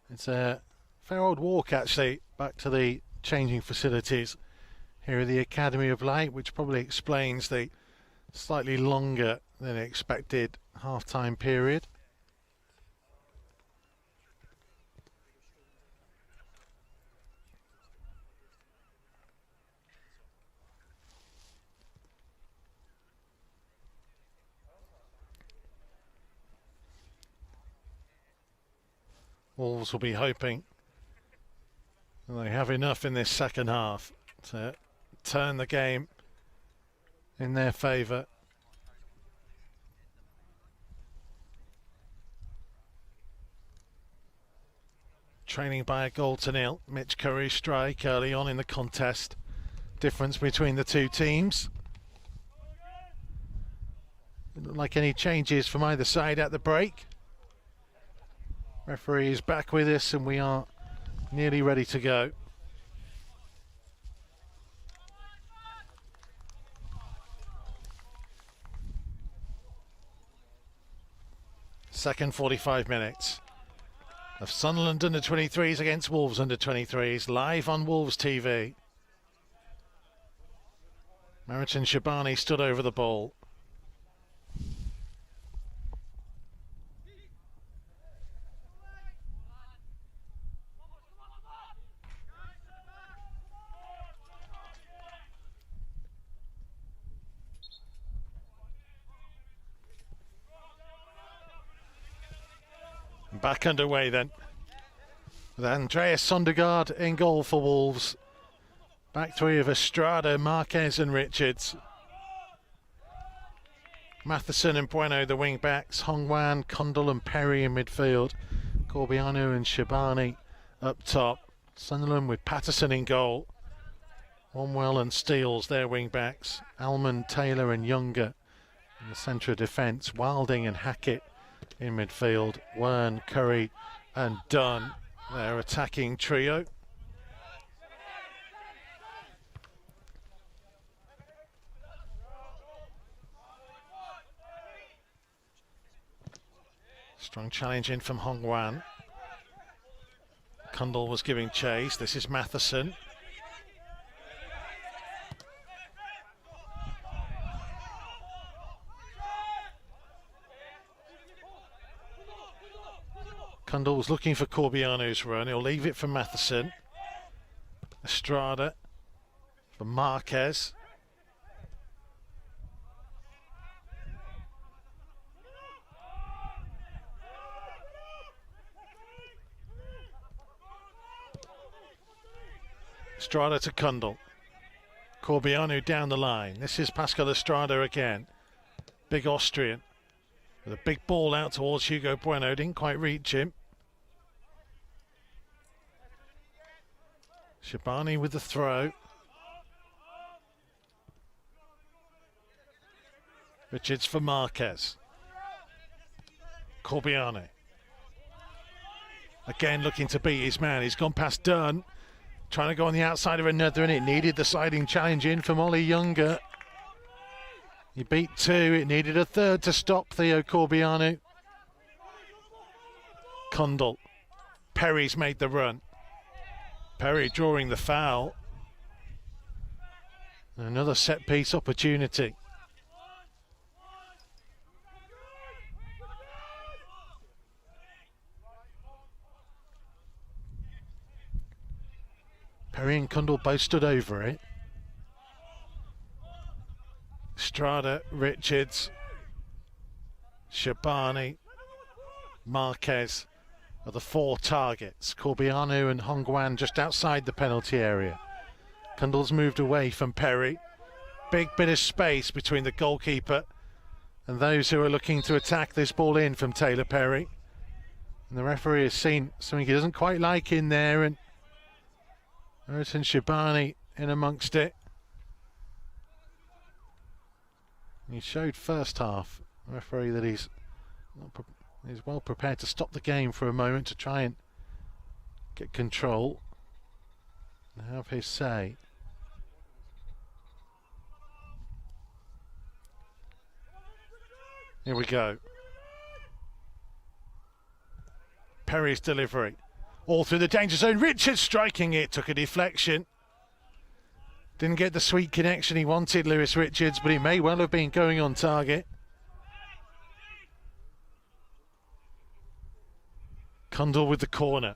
It's a fair old walk actually back to the changing facilities here at the Academy of Light, which probably explains the slightly longer than expected half-time period. Wolves will be hoping they have enough in this second half to turn the game in their favour. Trailing by a goal to nil. Mitch Curry's strike early on in the contest. Difference between the two teams. Didn't look like any changes from either side at the break. Referee is back with us and we are nearly ready to go. Second 45 minutes of Sunderland under-23s against Wolves under-23s, live on Wolves TV. Meriton Shabani stood over the ball. Back underway then, with Andreas Sondergaard in goal for Wolves. Back three of Estrada, Marquez and Richards. Matheson and Bueno the wing backs, Hongwan, Condell and Perry in midfield. Corbiano and Shabani up top. Sunderland with Patterson in goal. Wanwell and Steels their wing backs. Almond, Taylor and Younger in the centre of defence. Wilding and Hackett in midfield. Wern, Curry and Dunn, their attacking trio. Strong challenge in from Hongwan. Kundal was giving chase. This is Matheson. Kundal was looking for Corbiano's run. He'll leave it for Matheson. Estrada for Marquez. Estrada to Kundal. Corbiano down the line. This is Pascal Estrada again. Big Austrian. With a big ball out towards Hugo Bueno. Didn't quite reach him. Shabani with the throw. Richards for Marquez. Corbiano. Again looking to beat his man. He's gone past Dunn. Trying to go on the outside of another, and it needed the sliding challenge in from Ollie Younger. He beat two, it needed a third to stop Theo Corbiano. Condell. Perry's made the run. Perry drawing the foul. Another set piece opportunity. Perry and Kundal both stood over it. Strada, Richards, Shabani, Marquez are the four targets. Corbiano and Hongwan just outside the penalty area. Kundal's moved away from Perry. Big bit of space between the goalkeeper and those who are looking to attack this ball in from Taylor Perry. And the referee has seen something he doesn't quite like in there, and Meriton Shabani in amongst it. He showed first half, the referee, that he's well prepared to stop the game for a moment to try and get control and have his say. Here we go. Perry's delivery. All through the danger zone. Richards striking it. Took a deflection. Didn't get the sweet connection he wanted, Lewis Richards, but he may well have been going on target. Kundal with the corner.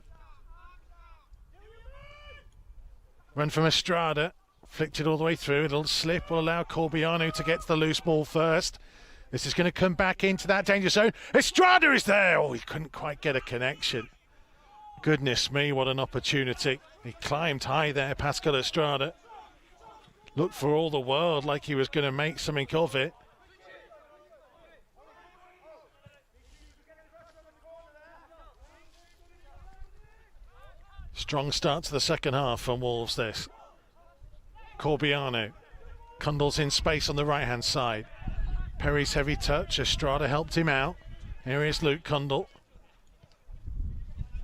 Run from Estrada. Flicked it all the way through. It'll slip. Will allow Corbiano to get to the loose ball first. This is going to come back into that danger zone. Estrada is there. Oh, he couldn't quite get a connection. Goodness me, what an opportunity. He climbed high there, Pascal Estrada. Looked for all the world like he was going to make something of it. Strong start to the second half from Wolves this. Corbiano. Cundle's in space on the right-hand side. Perry's heavy touch. Estrada helped him out. Here is Luke Cundle.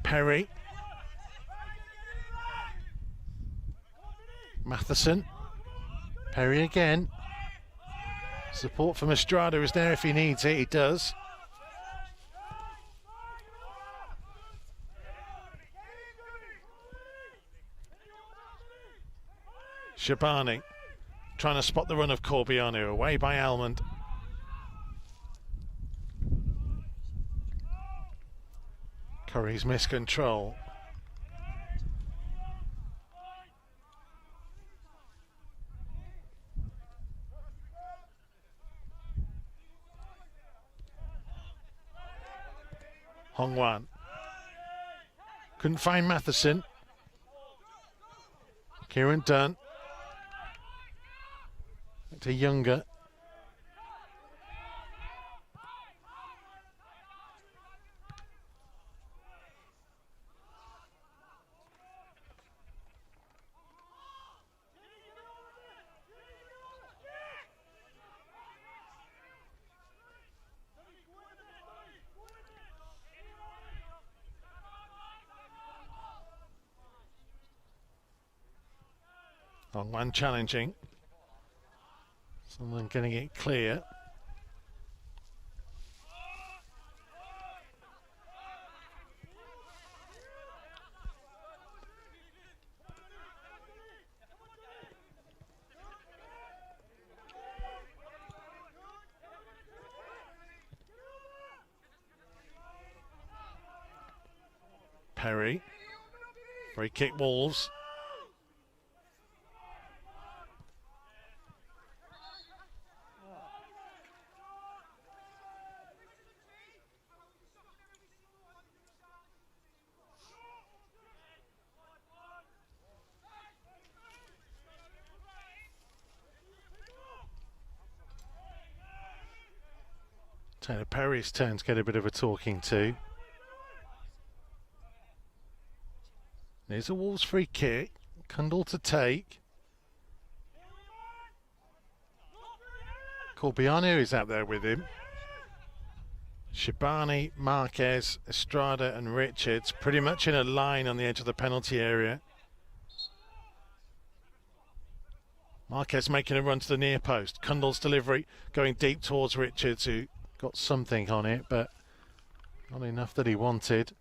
Perry. Matheson. Perry again. Support from Estrada is there if he needs it. He does. Shabani trying to spot the run of Corbiano, away by Almond. Curry's missed control. Hongwan couldn't find Matheson. Kieran Dunn to Younger. Hongwan challenging. Someone getting it clear. Perry. Free kick Wolves. Taylor Perry's turn to get a bit of a talking to. There's a Wolves free kick. Cundle to take. Corbiano is out there with him. Shabani, Marquez, Estrada and Richards pretty much in a line on the edge of the penalty area. Marquez making a run to the near post. Cundle's delivery going deep towards Richards, who got something on it, but not enough that he wanted.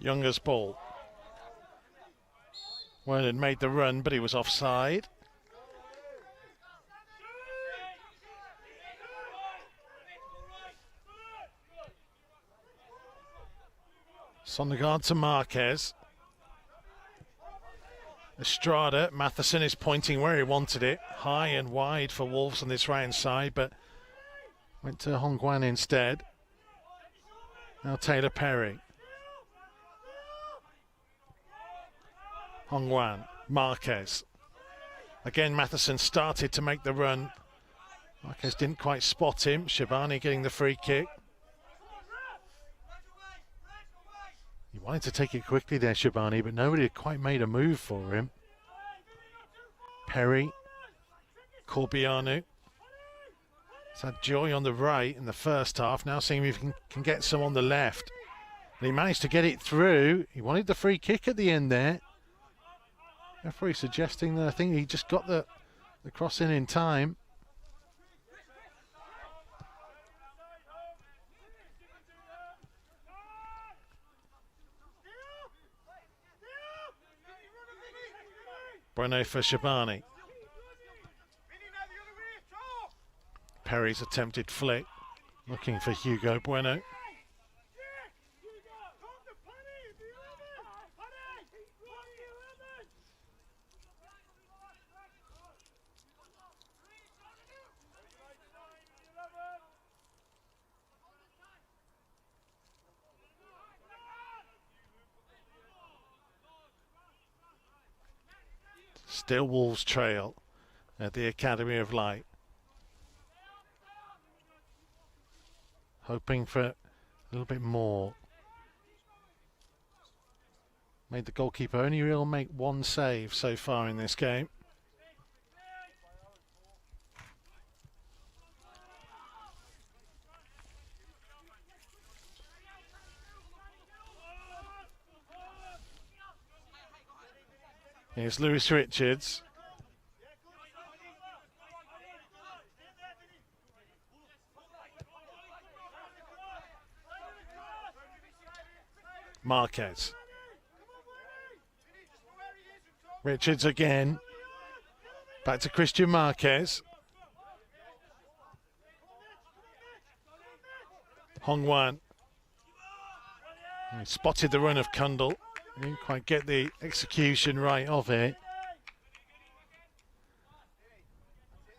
Younger's ball. Werner made the run, but he was offside. Sondergaard to Marquez. Estrada. Matheson is pointing where he wanted it. High and wide for Wolves on this right-hand side, but went to Hongwan instead. Now Taylor Perry. Hongwan, Marquez. Again, Matheson started to make the run. Marquez didn't quite spot him. Shabani getting the free kick. He wanted to take it quickly there, Shabani, but nobody had quite made a move for him. Perry. Corbiano. He's had joy on the right in the first half. Now seeing if he can get some on the left. And he managed to get it through. He wanted the free kick at the end there. Referee suggesting that I think he just got the cross in time. Bueno for Shabani. Perry's attempted flick, looking for Hugo Bueno. Still Wolves trail at the Academy of Light. Hoping for a little bit more. Made the goalkeeper only really make one save so far in this game. Here's Lewis Richards. Marquez. Richards again. Back to Christian Marquez. Hongwan. He spotted the run of Kundal. Didn't quite get the execution right of it.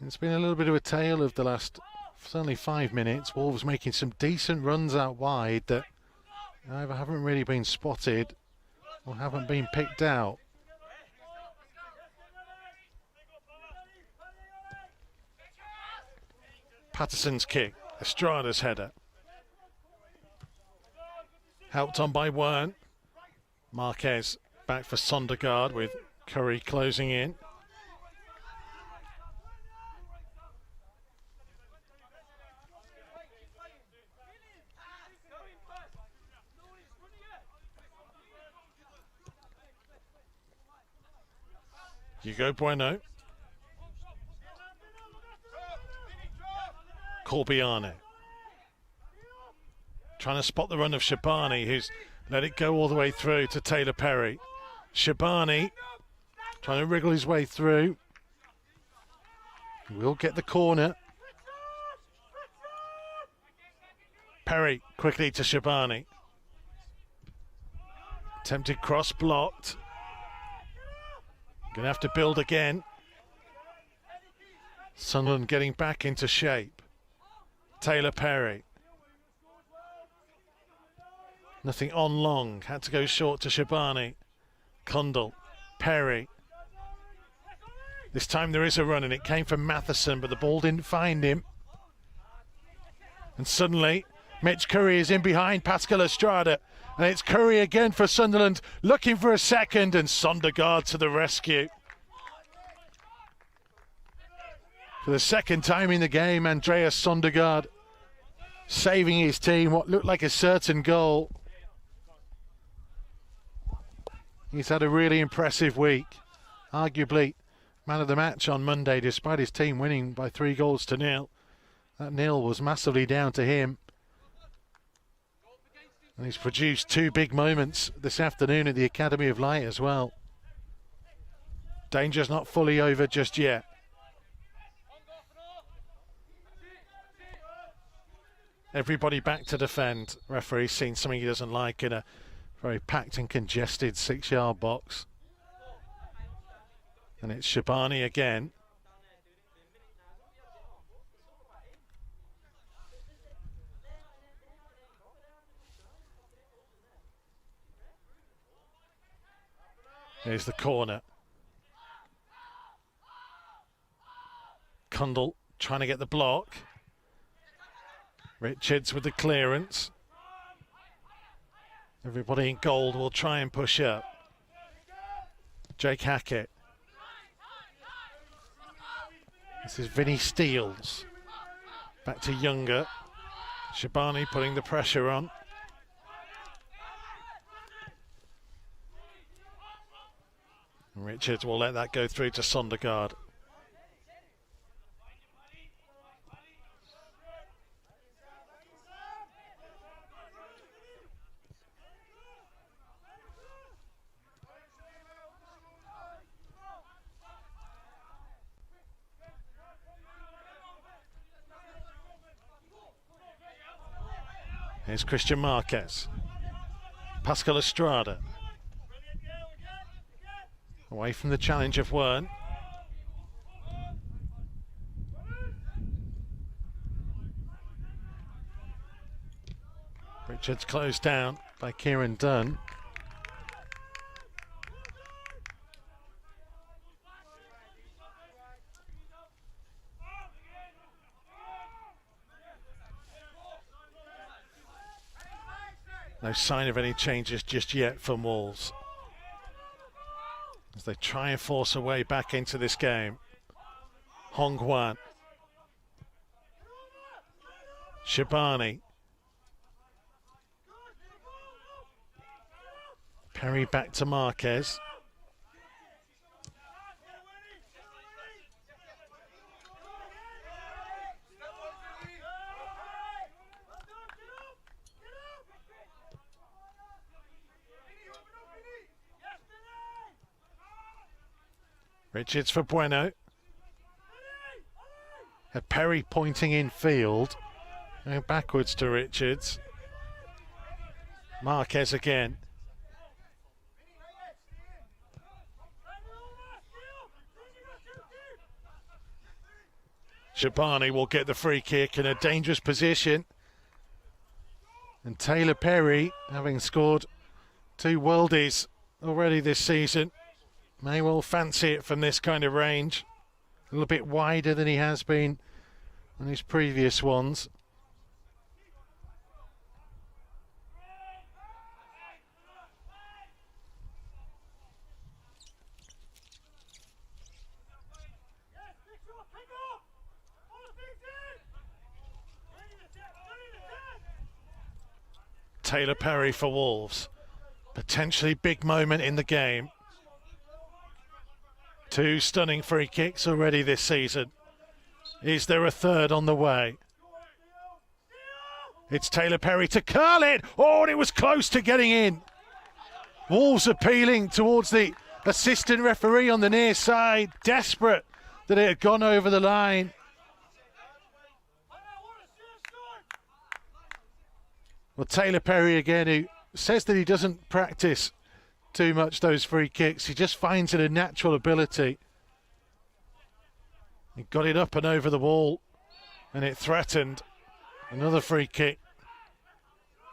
It's been a little bit of a tale of the last certainly 5 minutes. Wolves making some decent runs out wide that either haven't really been spotted or haven't been picked out. Patterson's kick, Estrada's header. Helped on by Wern. Marquez back for Sondergaard with Curry closing in. Hugo Bueno. Corbiano. Trying to spot the run of Shabani, who's let it go all the way through to Taylor Perry. Shabani trying to wriggle his way through. Will get the corner. Perry quickly to Shabani. Attempted cross blocked. Gonna have to build again. Sunderland getting back into shape. Taylor Perry. Nothing on long. Had to go short to Shabani. Kundal. Perry. This time there is a run and it came from Matheson, but the ball didn't find him. And suddenly Mitch Curry is in behind Pascal Estrada. And it's Curry again for Sunderland, looking for a second, and Sondergaard to the rescue. For the second time in the game, Andreas Sondergaard saving his team what looked like a certain goal. He's had a really impressive week. Arguably man of the match on Monday, despite his team winning by 3-0. That nil was massively down to him. And he's produced 2 big moments this afternoon at the Academy of Light as well. Danger's not fully over just yet. Everybody back to defend. Referee's seen something he doesn't like in a very packed and congested 6-yard box. And it's Shabani again. Here's the corner. Kundal trying to get the block. Richards with the clearance. Everybody in gold will try and push up. Jake Hackett. This is Vinny Steels. Back to Younger. Shabani putting the pressure on. Richards will let that go through to Sondergaard. Here's Christian Marquez. Pascal Estrada. Away from the challenge of Wern. Richards closed down by Kieran Dunn. No sign of any changes just yet from Wolves, as they try and force a way back into this game. Hong Guan. Shabani. Perry back to Marquez. Richards for Bueno. Perry pointing in field. Going backwards to Richards. Marquez again. Shabani will get the free kick in a dangerous position. And Taylor Perry, having scored 2 worldies already this season, may well fancy it from this kind of range. A little bit wider than he has been on his previous ones. Taylor Perry for Wolves. Potentially big moment in the game. 2 stunning free kicks already this season. Is there a third on the way? It's Taylor Perry to curl it. Oh, and it was close to getting in. Wolves appealing towards the assistant referee on the near side. Desperate that it had gone over the line. Well, Taylor Perry again, who says that he doesn't practice too much those free kicks. He just finds it a natural ability. He got it up and over the wall, and it threatened another free kick.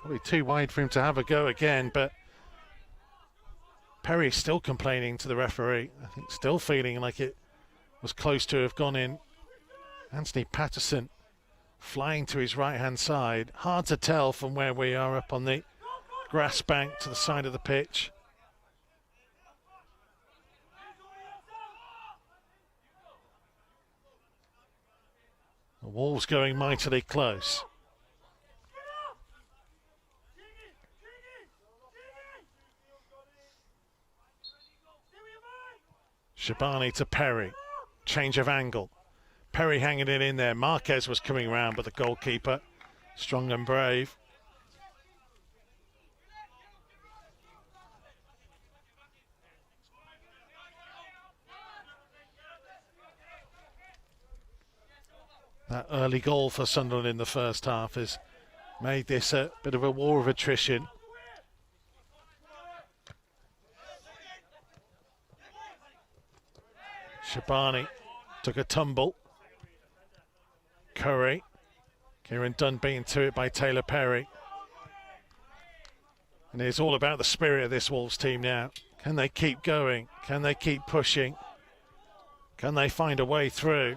Probably too wide for him to have a go again, but Perry's still complaining to the referee. I think still feeling like it was close to have gone in. Anthony Patterson flying to his right-hand side. Hard to tell from where we are up on the grass bank to the side of the pitch. The Wolves going mightily close. Shabani to Perry. Change of angle. Perry hanging it in there. Marquez was coming around, but the goalkeeper, strong and brave. That early goal for Sunderland in the first half has made this a bit of a war of attrition. Shabani took a tumble. Curry. Kieran Dunn beaten to it by Taylor Perry. And it's all about the spirit of this Wolves team now. Can they keep going? Can they keep pushing? Can they find a way through?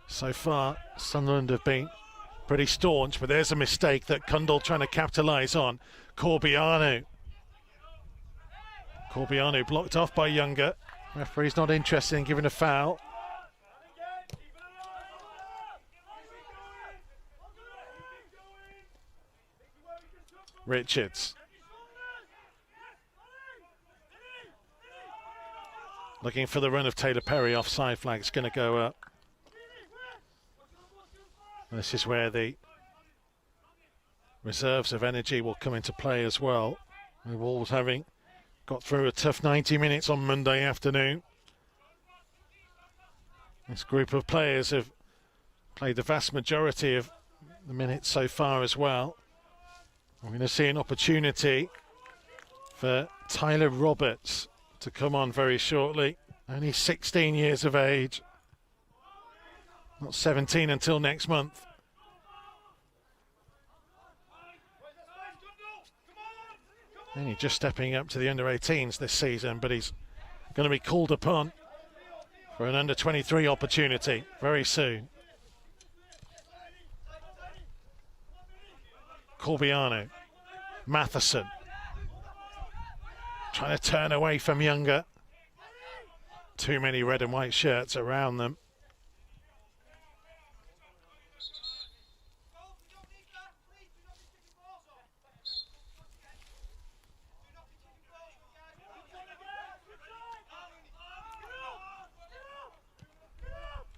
So far, Sunderland have been pretty staunch, but there's a mistake that Kundal trying to capitalise on. Corbiano blocked off by Younger. Referee's not interested in giving a foul. Richards. Looking for the run of Taylor Perry. Offside flag's going to go up. This is where the reserves of energy will come into play as well. With Wolves having got through a tough 90 minutes on Monday afternoon. This group of players have played the vast majority of the minutes so far as well. We're going to see an opportunity for Tyler Roberts to come on very shortly. Only 16 years of age. Not 17 until next month. Only just stepping up to the under-18s this season, but he's going to be called upon for an under-23 opportunity very soon. Corbiano, Matheson, trying to turn away from Younger. Too many red and white shirts around them.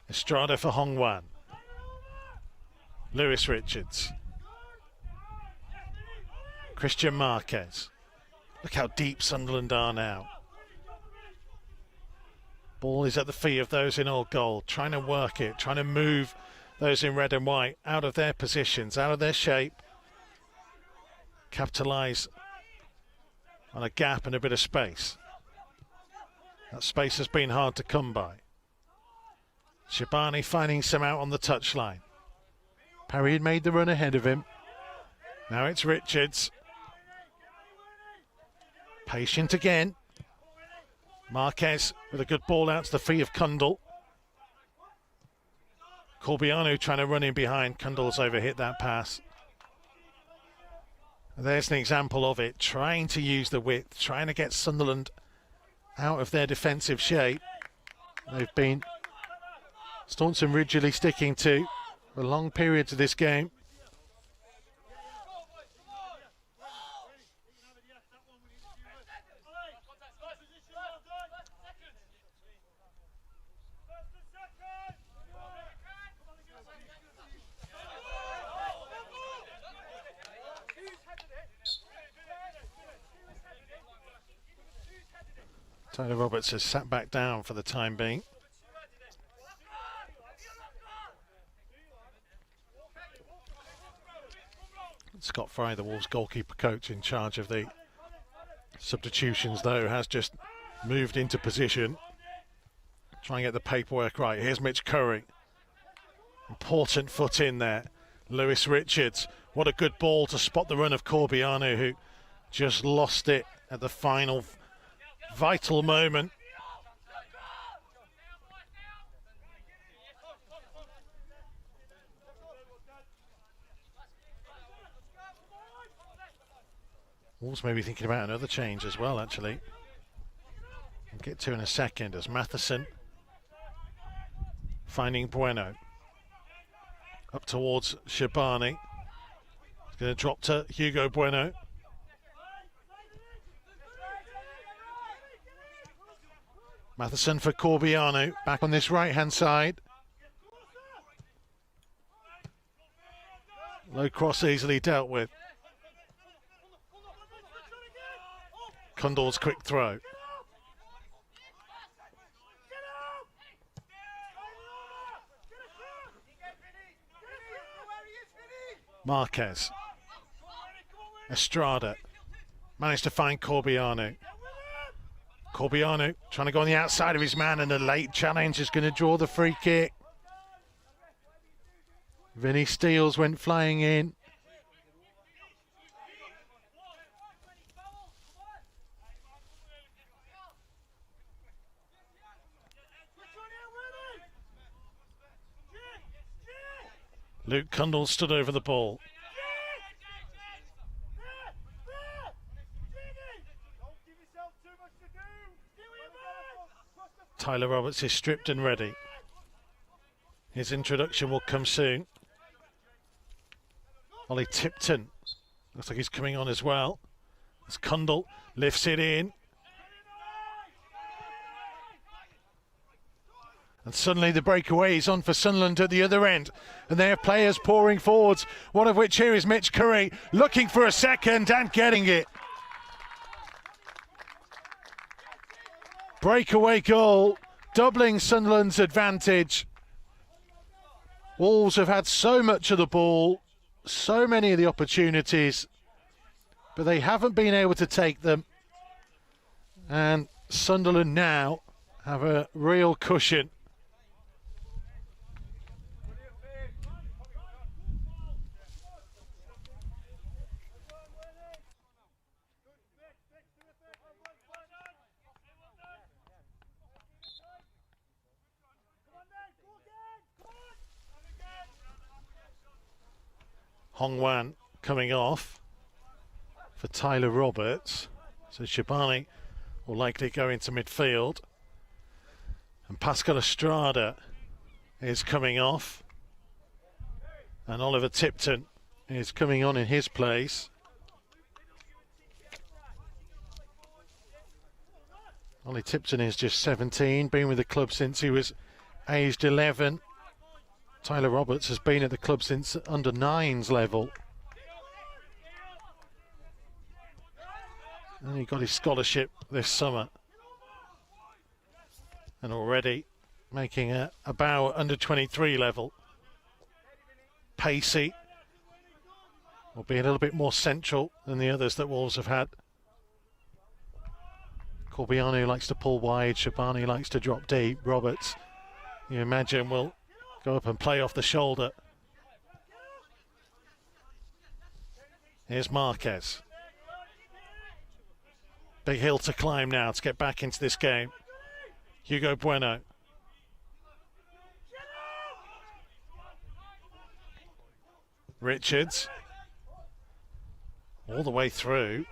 Estrada for Hongwan. Lewis Richards. Christian Marquez. Look how deep Sunderland are now. Ball is at the feet of those in old gold, trying to work it, trying to move those in red and white out of their positions, out of their shape. Capitalise on a gap and a bit of space. That space has been hard to come by. Shabani finding some out on the touchline. Parry had made the run ahead of him. Now it's Richards. Patient again. Marquez with a good ball out to the feet of Kundal. Corbiano trying to run in behind. Kundal's overhit that pass. There's an example of it. Trying to use the width. Trying to get Sunderland out of their defensive shape. They've been staunch and rigidly sticking to for long periods of this game. Tyler Roberts has sat back down for the time being. Scott Fry, the Wolves goalkeeper coach in charge of the substitutions, though, has just moved into position. Try and get the paperwork right. Here's Mitch Curry. Important foot in there. Lewis Richards. What a good ball to spot the run of Corbiano, who just lost it at the final vital moment. Wolves may be thinking about another change as well, actually. We'll get to in a second as Matheson finding Bueno. Up towards Shabani. He's going to drop to Hugo Bueno. Matheson for Corbiano, back on this right-hand side. Low cross easily dealt with. Kundal's quick throw. Marquez. Estrada. Managed to find Corbiano. Corbiano trying to go on the outside of his man, and a late challenge is going to draw the free kick. Vinny Steels went flying in. Luke Kundal stood over the ball. Tyler Roberts is stripped and ready. His introduction will come soon. Ollie Tipton looks like he's coming on as well. As Kundal lifts it in. And suddenly the breakaway is on for Sunderland at the other end. And they have players pouring forwards, one of which here is Mitch Curry, looking for a second and getting it. Breakaway goal, doubling Sunderland's advantage. Wolves have had so much of the ball, so many of the opportunities, but they haven't been able to take them. And Sunderland now have a real cushion. Hong Wan coming off for Tyler Roberts. So Shabani will likely go into midfield. And Pascal Estrada is coming off. And Oliver Tipton is coming on in his place. Ollie Tipton is just 17, been with the club since he was aged 11. Tyler Roberts has been at the club since under 9s level. And he got his scholarship this summer. And already making a bow at under 23 level. Pacey will be a little bit more central than the others that Wolves have had. Corbiano likes to pull wide, Shabani likes to drop deep. Roberts, you imagine, will go up and play off the shoulder. Here's Marquez. Big hill to climb now to get back into this game. Hugo Bueno. Richards. All the way through.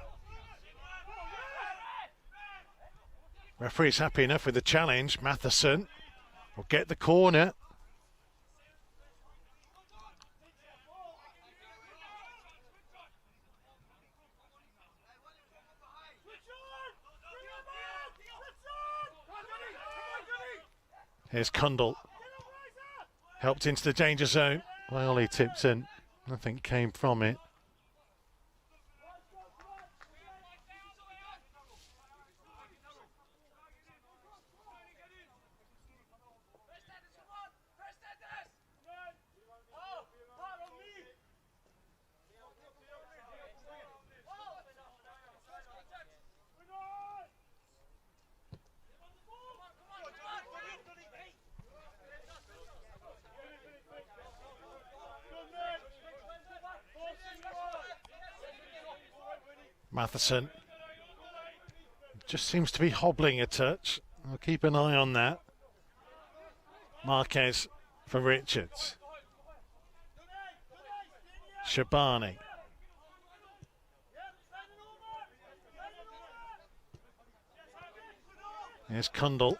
Referee's happy enough with the challenge. Matheson will get the corner. Here's Kundal. Helped into the danger zone by Ollie Tipton. Nothing came from it. Matheson just seems to be hobbling a touch. I'll keep an eye on that. Marquez for Richards. Shabani. Here's Kundal.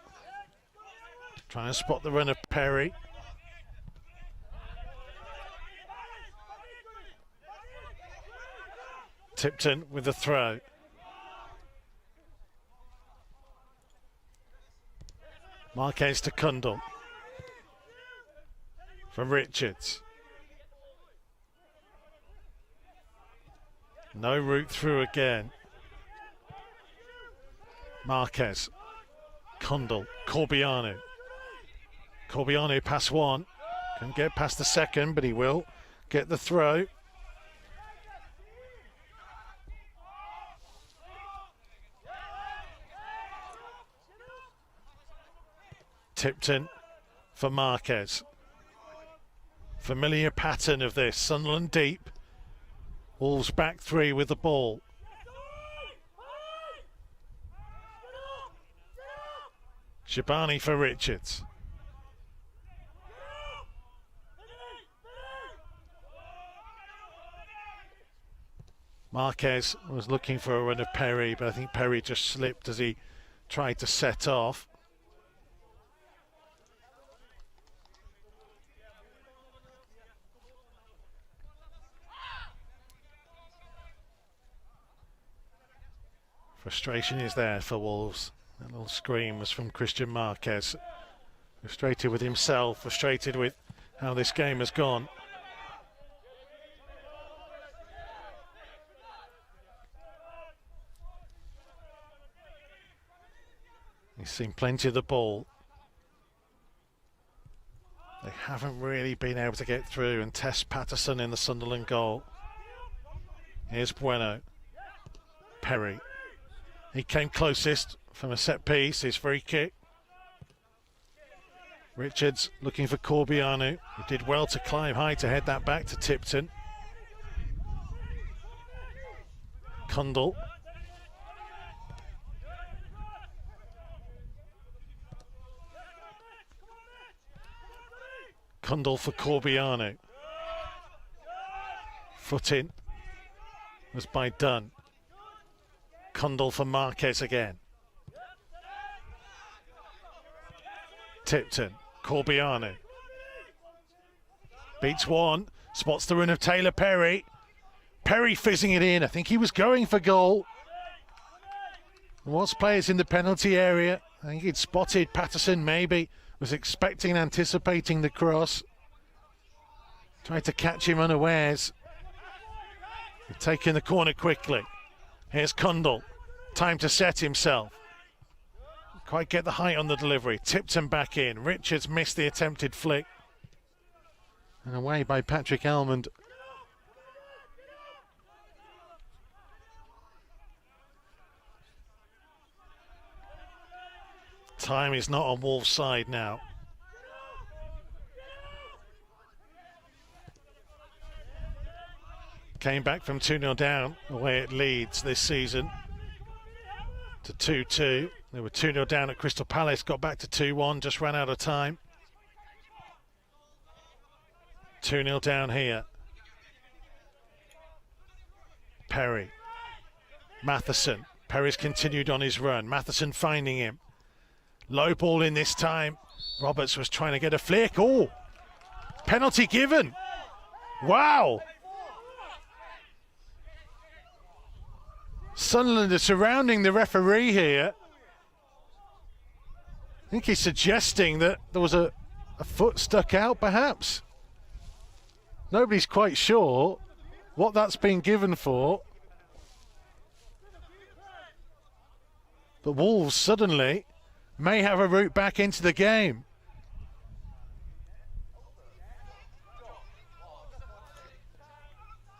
Trying to spot the run of Perry. Tipton with the throw. Marquez to Kundal. From Richards. No route through again. Marquez. Kundal. Corbiano. Corbiano past one. Can get past the second, but he will get the throw. Tipton for Marquez. Familiar pattern of this. Sunderland deep. Wolves back three with the ball. Shabani for Richards. Marquez was looking for a run of Perry, but I think Perry just slipped as he tried to set off. Frustration is there for Wolves. That little scream was from Christian Marquez, Frustrated with himself, frustrated with how this game has gone. He's seen plenty of the ball. They haven't really been able to get through and test Patterson in the Sunderland goal. Here's Bueno. Perry. He came closest from a set piece, his free kick. Richards looking for Corbianu, who did well to climb high to head that back to Tipton. Kundal. Kundal for Corbianu. Foot in was by Dunn. Kundal for Marquez again. Tipton, Corbianu. Beats one, spots the run of Taylor Perry. Perry fizzing it in. I think he was going for goal. There was players in the penalty area. I think he'd spotted Patterson maybe. Was expecting, anticipating the cross. Tried to catch him unawares. Taking the corner quickly. Here's Kundal. Time to set himself. Quite get the height on the delivery. Tipton back in. Richards missed the attempted flick. And away by Patrick Almond. Time is not on Wolves' side now. Came back from 2-0 down away at Leeds this season to 2-2. They were 2-0 down at Crystal Palace, got back to 2-1, just ran out of time. 2-0 down here. Perry. Matheson. Perry's continued on his run. Matheson finding him. Low ball in this time. Roberts was trying to get a flick. Oh, penalty given. Wow. Sunderland are surrounding the referee here. I think he's suggesting that there was a foot stuck out, perhaps. Nobody's quite sure what that's been given for. But Wolves suddenly may have a route back into the game.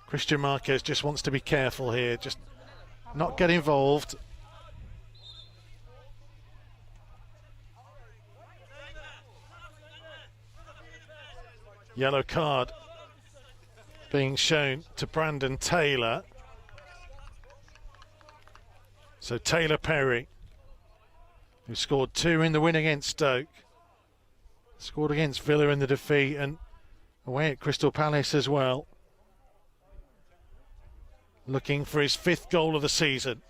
Christian Marquez just wants to be careful here, just not get involved. Yellow card being shown to Brandon Taylor. So Taylor Perry, who scored 2 in the win against Stoke, scored against Villa in the defeat and away at Crystal Palace as well. Looking for his 5th goal of the season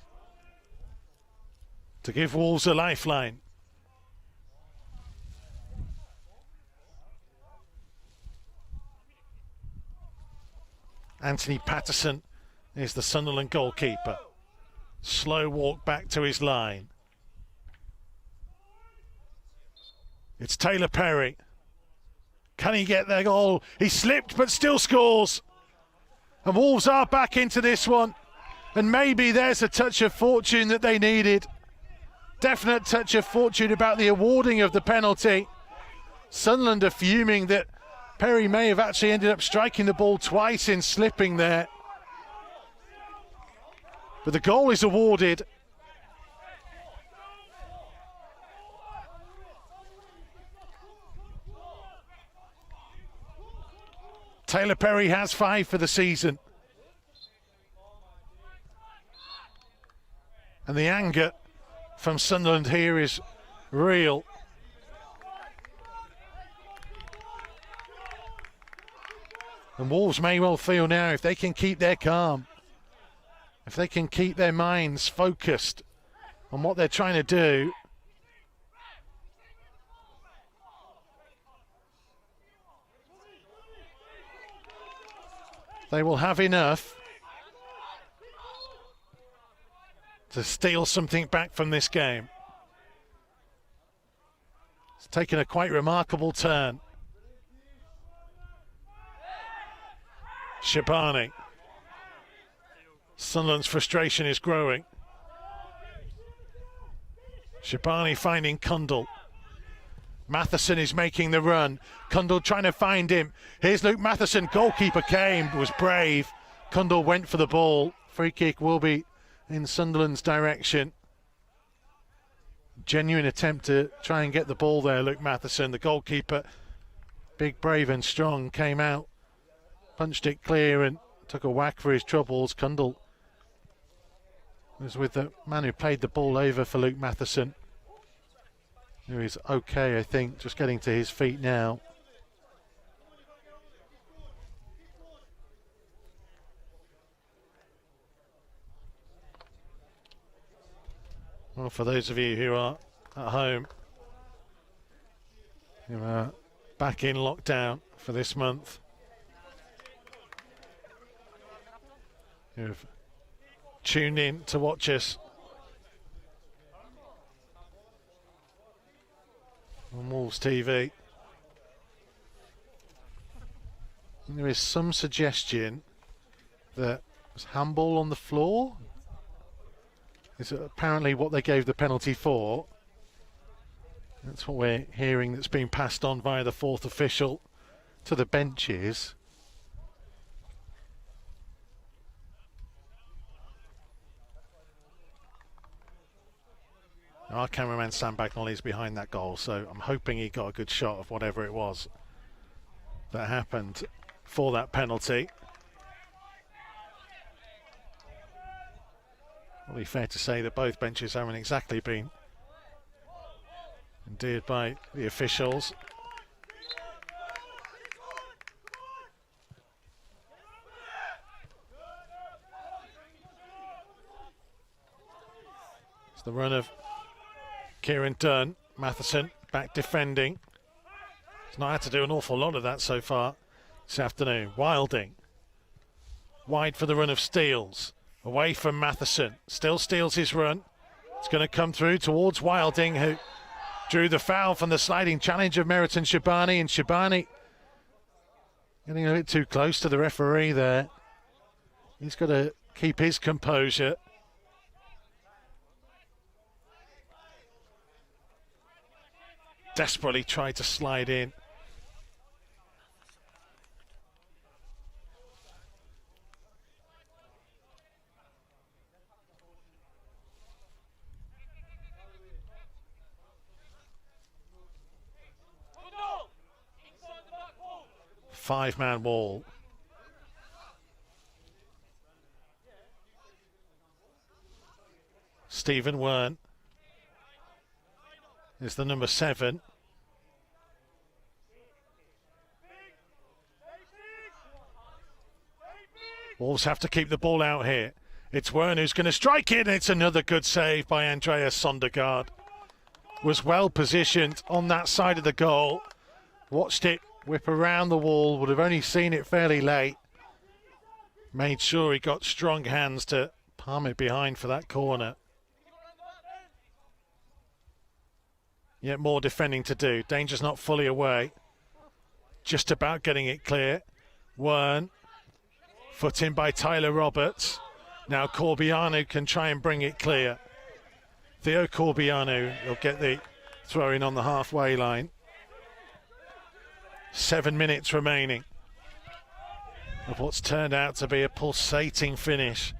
to give Wolves a lifeline. Anthony Patterson is the Sunderland goalkeeper. Slow walk back to his line. It's Taylor Perry. Can he get their goal? He slipped but still scores. And Wolves are back into this one. And maybe there's a touch of fortune that they needed. Definite touch of fortune about the awarding of the penalty. Sunderland are fuming that Perry may have actually ended up striking the ball twice in slipping there. But the goal is awarded. Taylor Perry has 5 for the season. And the anger from Sunderland here is real. And Wolves may well feel now, if they can keep their calm, if they can keep their minds focused on what they're trying to do, they will have enough to steal something back from this game. It's taken a quite remarkable turn. Shabani. Sunderland's frustration is growing. Shabani finding Kundal. Matheson is making the run. Kundal trying to find him. Here's Luke Matheson. Goalkeeper came, was brave. Kundal went for the ball. Free kick will be in Sunderland's direction. Genuine attempt to try and get the ball there, Luke Matheson. The goalkeeper, big, brave and strong, came out, punched it clear and took a whack for his troubles. Kundal was with the man who played the ball over for Luke Matheson, who is okay, I think, just getting to his feet now. Well, for those of you who are at home, who are back in lockdown for this month, who've tuned in to watch us on Wolves TV, there is some suggestion that there's handball on the floor. Is apparently what they gave the penalty for. That's what we're hearing, that's been passed on via the fourth official to the benches. Our cameraman Sam Bagnall is behind that goal, so I'm hoping he got a good shot of whatever it was that happened for that penalty. Probably fair to say that both benches haven't exactly been endeared by the officials. It's the run of Kieran Dunn. Matheson back defending. He's not had to do an awful lot of that so far this afternoon. Wilding wide for the run of Steels. Away from Matheson. Still Steels his run. It's going to come through towards Wilding, who drew the foul from the sliding challenge of Meriton Shabani. And Shabani getting a bit too close to the referee there. He's got to keep his composure. Desperately tried to slide in. Five-man wall. Stephen Wern is the number 7. Wolves have to keep the ball out here. It's Wern who's going to strike it, and it's another good save by Andreas Sondergaard. Was well positioned on that side of the goal. Watched it whip around the wall, would have only seen it fairly late. Made sure he got strong hands to palm it behind for that corner. Yet more defending to do. Danger's not fully away. Just about getting it clear. Wern. Foot in by Tyler Roberts. Now Corbiano can try and bring it clear. Theo Corbiano will get the throw in on the halfway line. 7 minutes remaining of what's turned out to be a pulsating finish,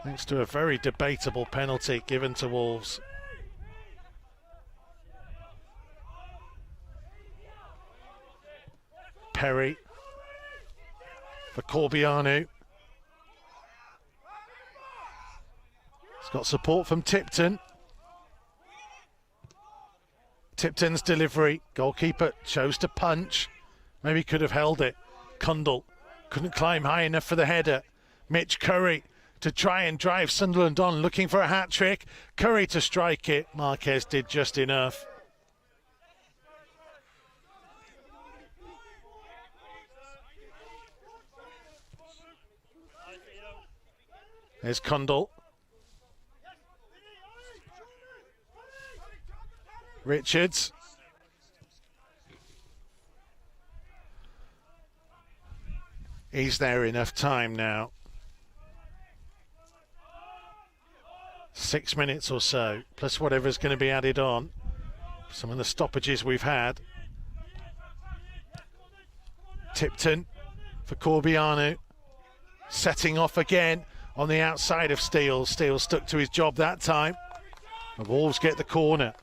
thanks to a very debatable penalty given to Wolves. Perry for Corbiano. He's got support from Tipton. Tipton's delivery. Goalkeeper chose to punch. Maybe could have held it. Kundal couldn't climb high enough for the header. Mitch Curry to try and drive Sunderland on, looking for a hat-trick. Curry to strike it. Marquez did just enough. There's Kundal. Richards. Is there enough time now? 6 minutes or so, plus whatever's going to be added on. Some of the stoppages we've had. Tipton for Corbiano. Setting off again on the outside of Steele. Steele stuck to his job that time. The Wolves get the corner.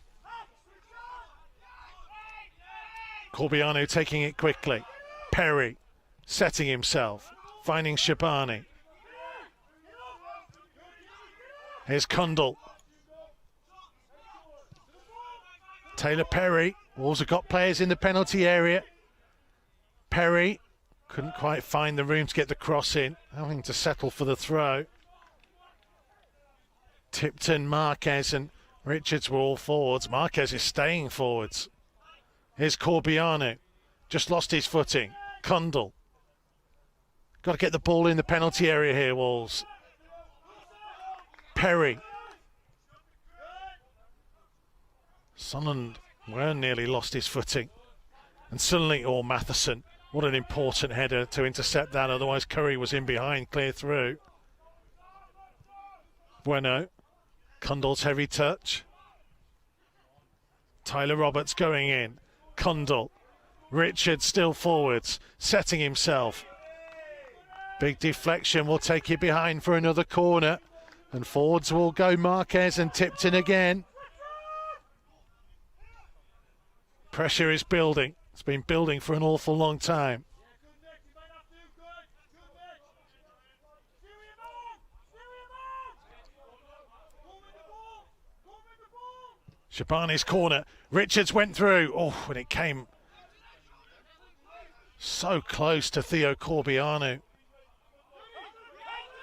Corbiano taking it quickly. Perry setting himself, finding Shabani. Here's Kundal. Taylor Perry. Wolves have got players in the penalty area. Perry couldn't quite find the room to get the cross in, having to settle for the throw. Tipton, Marquez and Richards were all forwards. Marquez is staying forwards. Here's Corbiano. Just lost his footing. Kundal. Got to get the ball in the penalty area here, Wolves. Perry. Sunderland well nearly lost his footing. And suddenly, Matheson. What an important header to intercept that. Otherwise, Curry was in behind, clear through. Bueno. Kundal's heavy touch. Tyler Roberts going in. Kundal. Richard still forwards, setting himself. Big deflection will take it behind for another corner. And forwards will go Marquez and Tipton again. Pressure is building. It's been building for an awful long time. Shabani's corner. Richards went through. Oh, when it came so close to Theo Corbiano.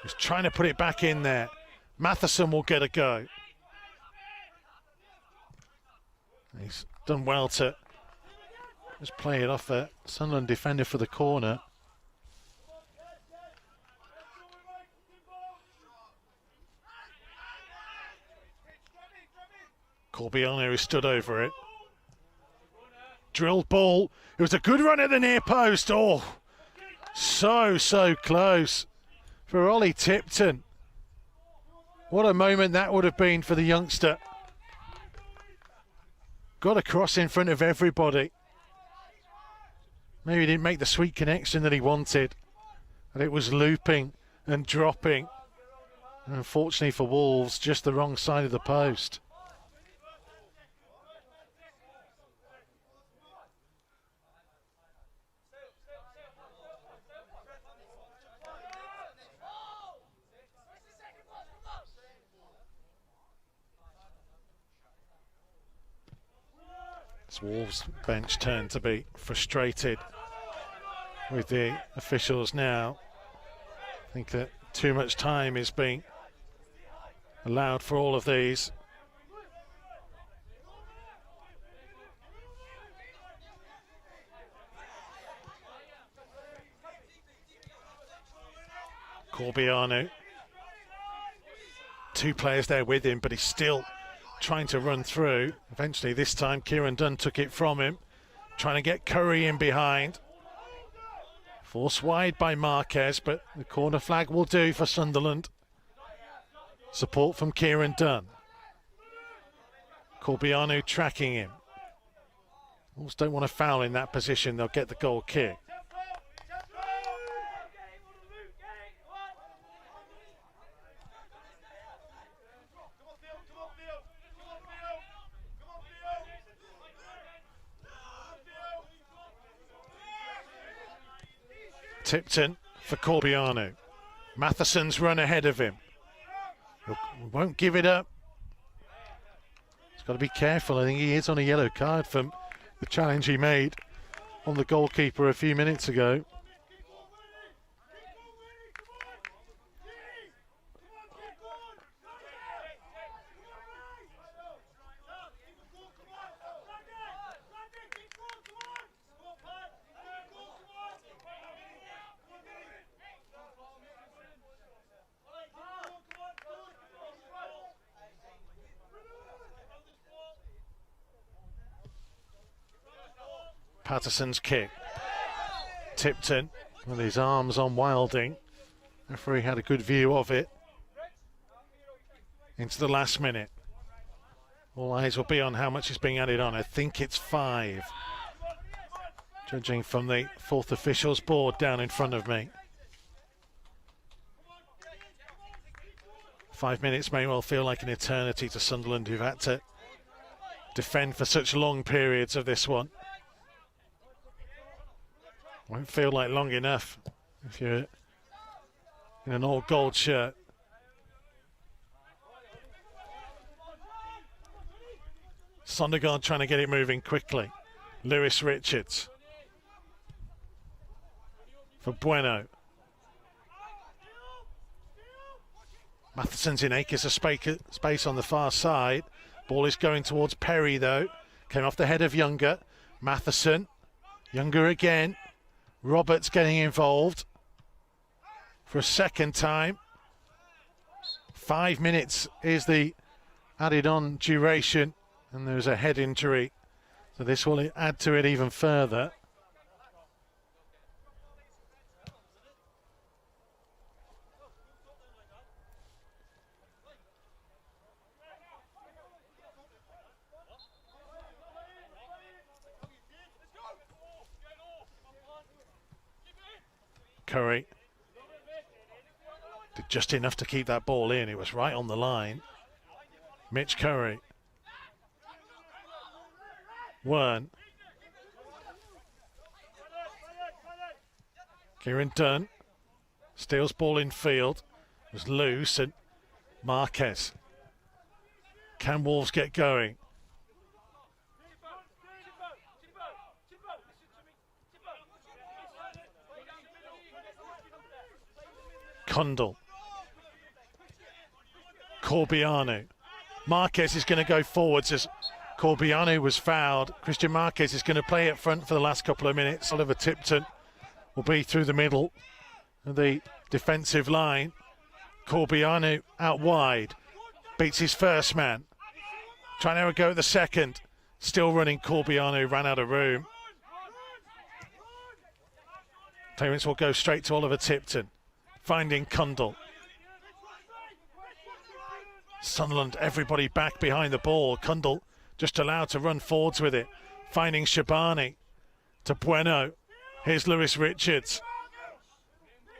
He's trying to put it back in there. Matheson will get a go. He's done well to just play it off a Sunderland defender for the corner. Corbiano has stood over it. Drilled ball. It was a good run at the near post. Oh, so close for Ollie Tipton. What a moment that would have been for the youngster. Got a cross in front of everybody. Maybe he didn't make the sweet connection that he wanted. But it was looping and dropping. And unfortunately for Wolves, just the wrong side of the post. Wolves bench turned to be frustrated with the officials now. I think that too much time is being allowed for all of these. Corbiano. Two players there with him, but he's still trying to run through. Eventually this time Kieran Dunn took it from him, trying to get Curry in behind. Forced wide by Marquez, but the corner flag will do for Sunderland. Support from Kieran Dunn. Corbiano tracking him. Wolves don't want to foul in that position, they'll get the goal kick. Tipton for Corbiano. Matheson's run ahead of him. Won't give it up. He's got to be careful. I think he is on a yellow card from the challenge he made on the goalkeeper a few minutes ago. Patterson's kick. Tipton with his arms on Wilding. Referee had a good view of it. Into the last minute. All eyes will be on how much is being added on. I think it's 5. Judging from the fourth officials board down in front of me. 5 minutes may well feel like an eternity to Sunderland, who've had to defend for such long periods of this one. Won't feel like long enough if you're in an all gold shirt. Sondergaard trying to get it moving quickly. Lewis Richards for Bueno. Matheson's in acres of space on the far side. Ball is going towards Perry though. Came off the head of Younger. Matheson. Younger again. Roberts getting involved for a second time. 5 minutes is the added on duration, and there's a head injury, so this will add to it even further. Curry did just enough to keep that ball in. It was right on the line. Mitch Curry. Wern. Kieran Dunn steals ball in field. It was loose, and Marquez. Can Wolves get going? Condell. Corbiano. Marquez is going to go forwards as Corbiano was fouled. Christian Marquez is going to play up front for the last couple of minutes. Oliver Tipton will be through the middle of the defensive line. Corbiano out wide. Beats his first man. Trying to have a go at the second. Still running. Corbiano ran out of room. Clearance will go straight to Oliver Tipton. Finding Condell. Sunderland, everybody back behind the ball. Condell just allowed to run forwards with it. Finding Shabani to Bueno. Here's Lewis Richards.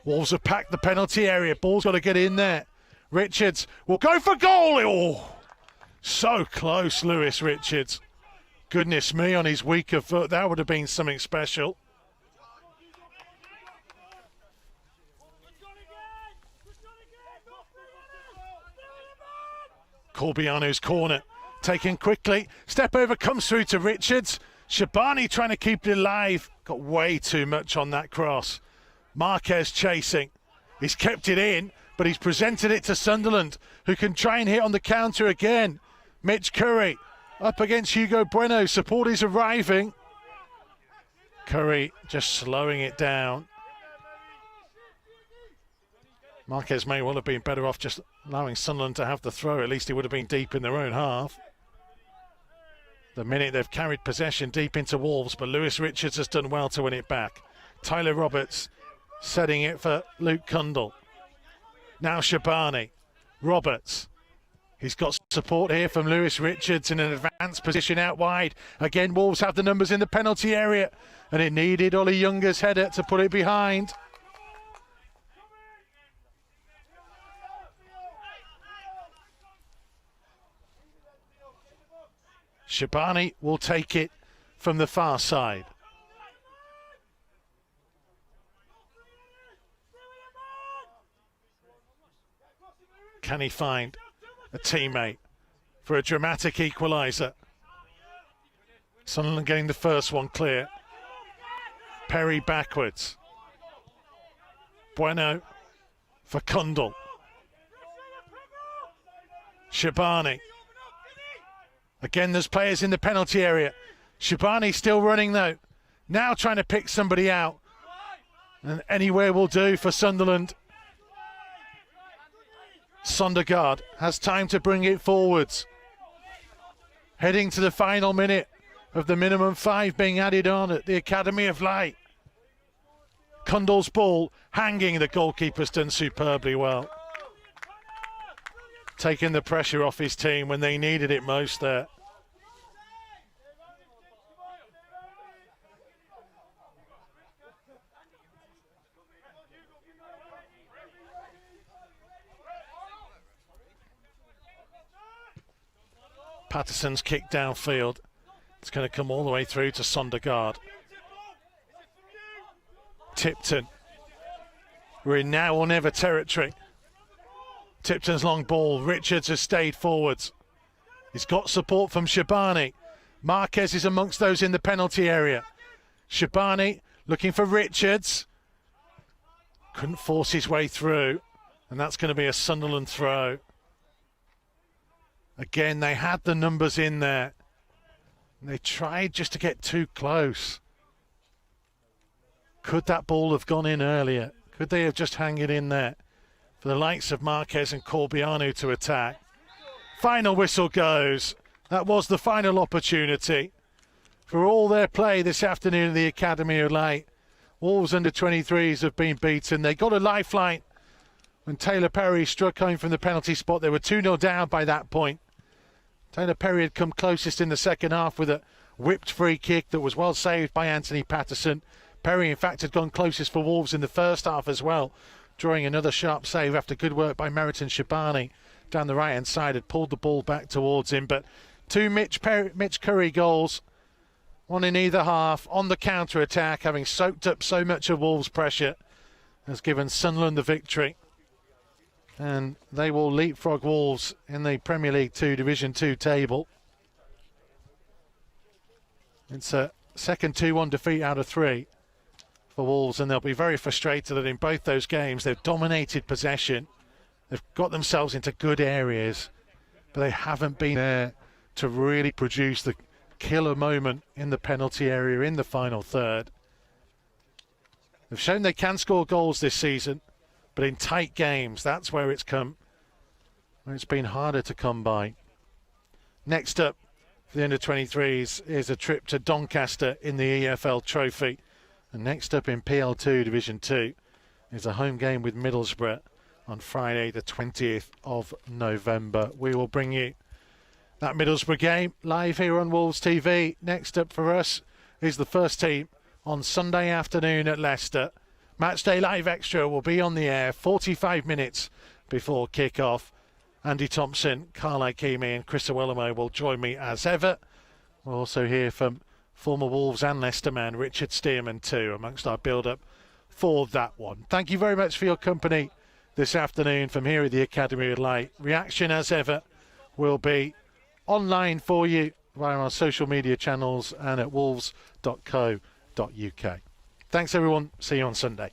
Wolves have packed the penalty area. Ball's got to get in there. Richards will go for goal. Oh, so close, Lewis Richards. Goodness me, on his weaker foot. That would have been something special. Corbiano's corner, taken quickly. Step over, comes through to Richards. Shabani trying to keep it alive. Got way too much on that cross. Marquez chasing. He's kept it in, but he's presented it to Sunderland, who can try and hit on the counter again. Mitch Curry up against Hugo Bueno. Support is arriving. Curry just slowing it down. Marquez may well have been better off just allowing Sunderland to have the throw. At least he would have been deep in their own half. The minute they've carried possession deep into Wolves, but Lewis Richards has done well to win it back. Tyler Roberts setting it for Luke Condell. Now Shabani. Roberts. He's got support here from Lewis Richards in an advanced position out wide. Again, Wolves have the numbers in the penalty area, and it needed Ollie Younger's header to put it behind. Shabani will take it from the far side. Can he find a teammate for a dramatic equaliser? Sunderland getting the first one clear. Perry backwards. Bueno for Condell. Shabani. Again, there's players in the penalty area. Shabani still running though. Now trying to pick somebody out. And anywhere will do for Sunderland. Sondergaard has time to bring it forwards. Heading to the final minute of the minimum 5 being added on at the Academy of Light. Cundall's ball hanging, the goalkeeper's done superbly well. Taking the pressure off his team when they needed it most there. Patterson's kick downfield. It's going to come all the way through to Sondergaard. Tipton. We're in now or never territory. Tipton's long ball. Richards has stayed forwards. He's got support from Shabani. Marquez is amongst those in the penalty area. Shabani looking for Richards. Couldn't force his way through. And that's going to be a Sunderland throw. Again, they had the numbers in there. And they tried just to get too close. Could that ball have gone in earlier? Could they have just hung it in there for the likes of Marquez and Corbiano to attack? Final whistle goes. That was the final opportunity. For all their play this afternoon at the Academy of Light, Wolves under 23s have been beaten. They got a lifeline when Taylor Perry struck home from the penalty spot. They were 2-0 down by that point. Taylor Perry had come closest in the second half with a whipped free kick that was well saved by Anthony Patterson. Perry, in fact, had gone closest for Wolves in the first half as well, drawing another sharp save after good work by Meriton Shabani down the right-hand side, had pulled the ball back towards him. But two Mitch Curry goals, one in either half, on the counter-attack, having soaked up so much of Wolves' pressure, has given Sunderland the victory. And they will leapfrog Wolves in the Premier League 2 Division 2 table. It's a second 2-1 defeat out of 3 for Wolves, and they'll be very frustrated that in both those games they've dominated possession. They've got themselves into good areas, but they haven't been there to really produce the killer moment in the penalty area in the final third. They've shown they can score goals this season, but in tight games, that's where it's come, where it's been harder to come by. Next up for the under-23s is a trip to Doncaster in the EFL Trophy. And next up in PL2 Division 2 is a home game with Middlesbrough on Friday the 20th of November. We will bring you that Middlesbrough game live here on Wolves TV. Next up for us is the first team on Sunday afternoon at Leicester. Matchday Live Extra will be on the air 45 minutes before kick-off. Andy Thompson, Carl Ikeme and Chris Awelamo will join me as ever. We'll also hear from former Wolves and Leicester man Richard Stearman too, amongst our build-up for that one. Thank you very much for your company this afternoon from here at the Academy of Light. Reaction, as ever, will be online for you via our social media channels and at wolves.co.uk. Thanks, everyone. See you on Sunday.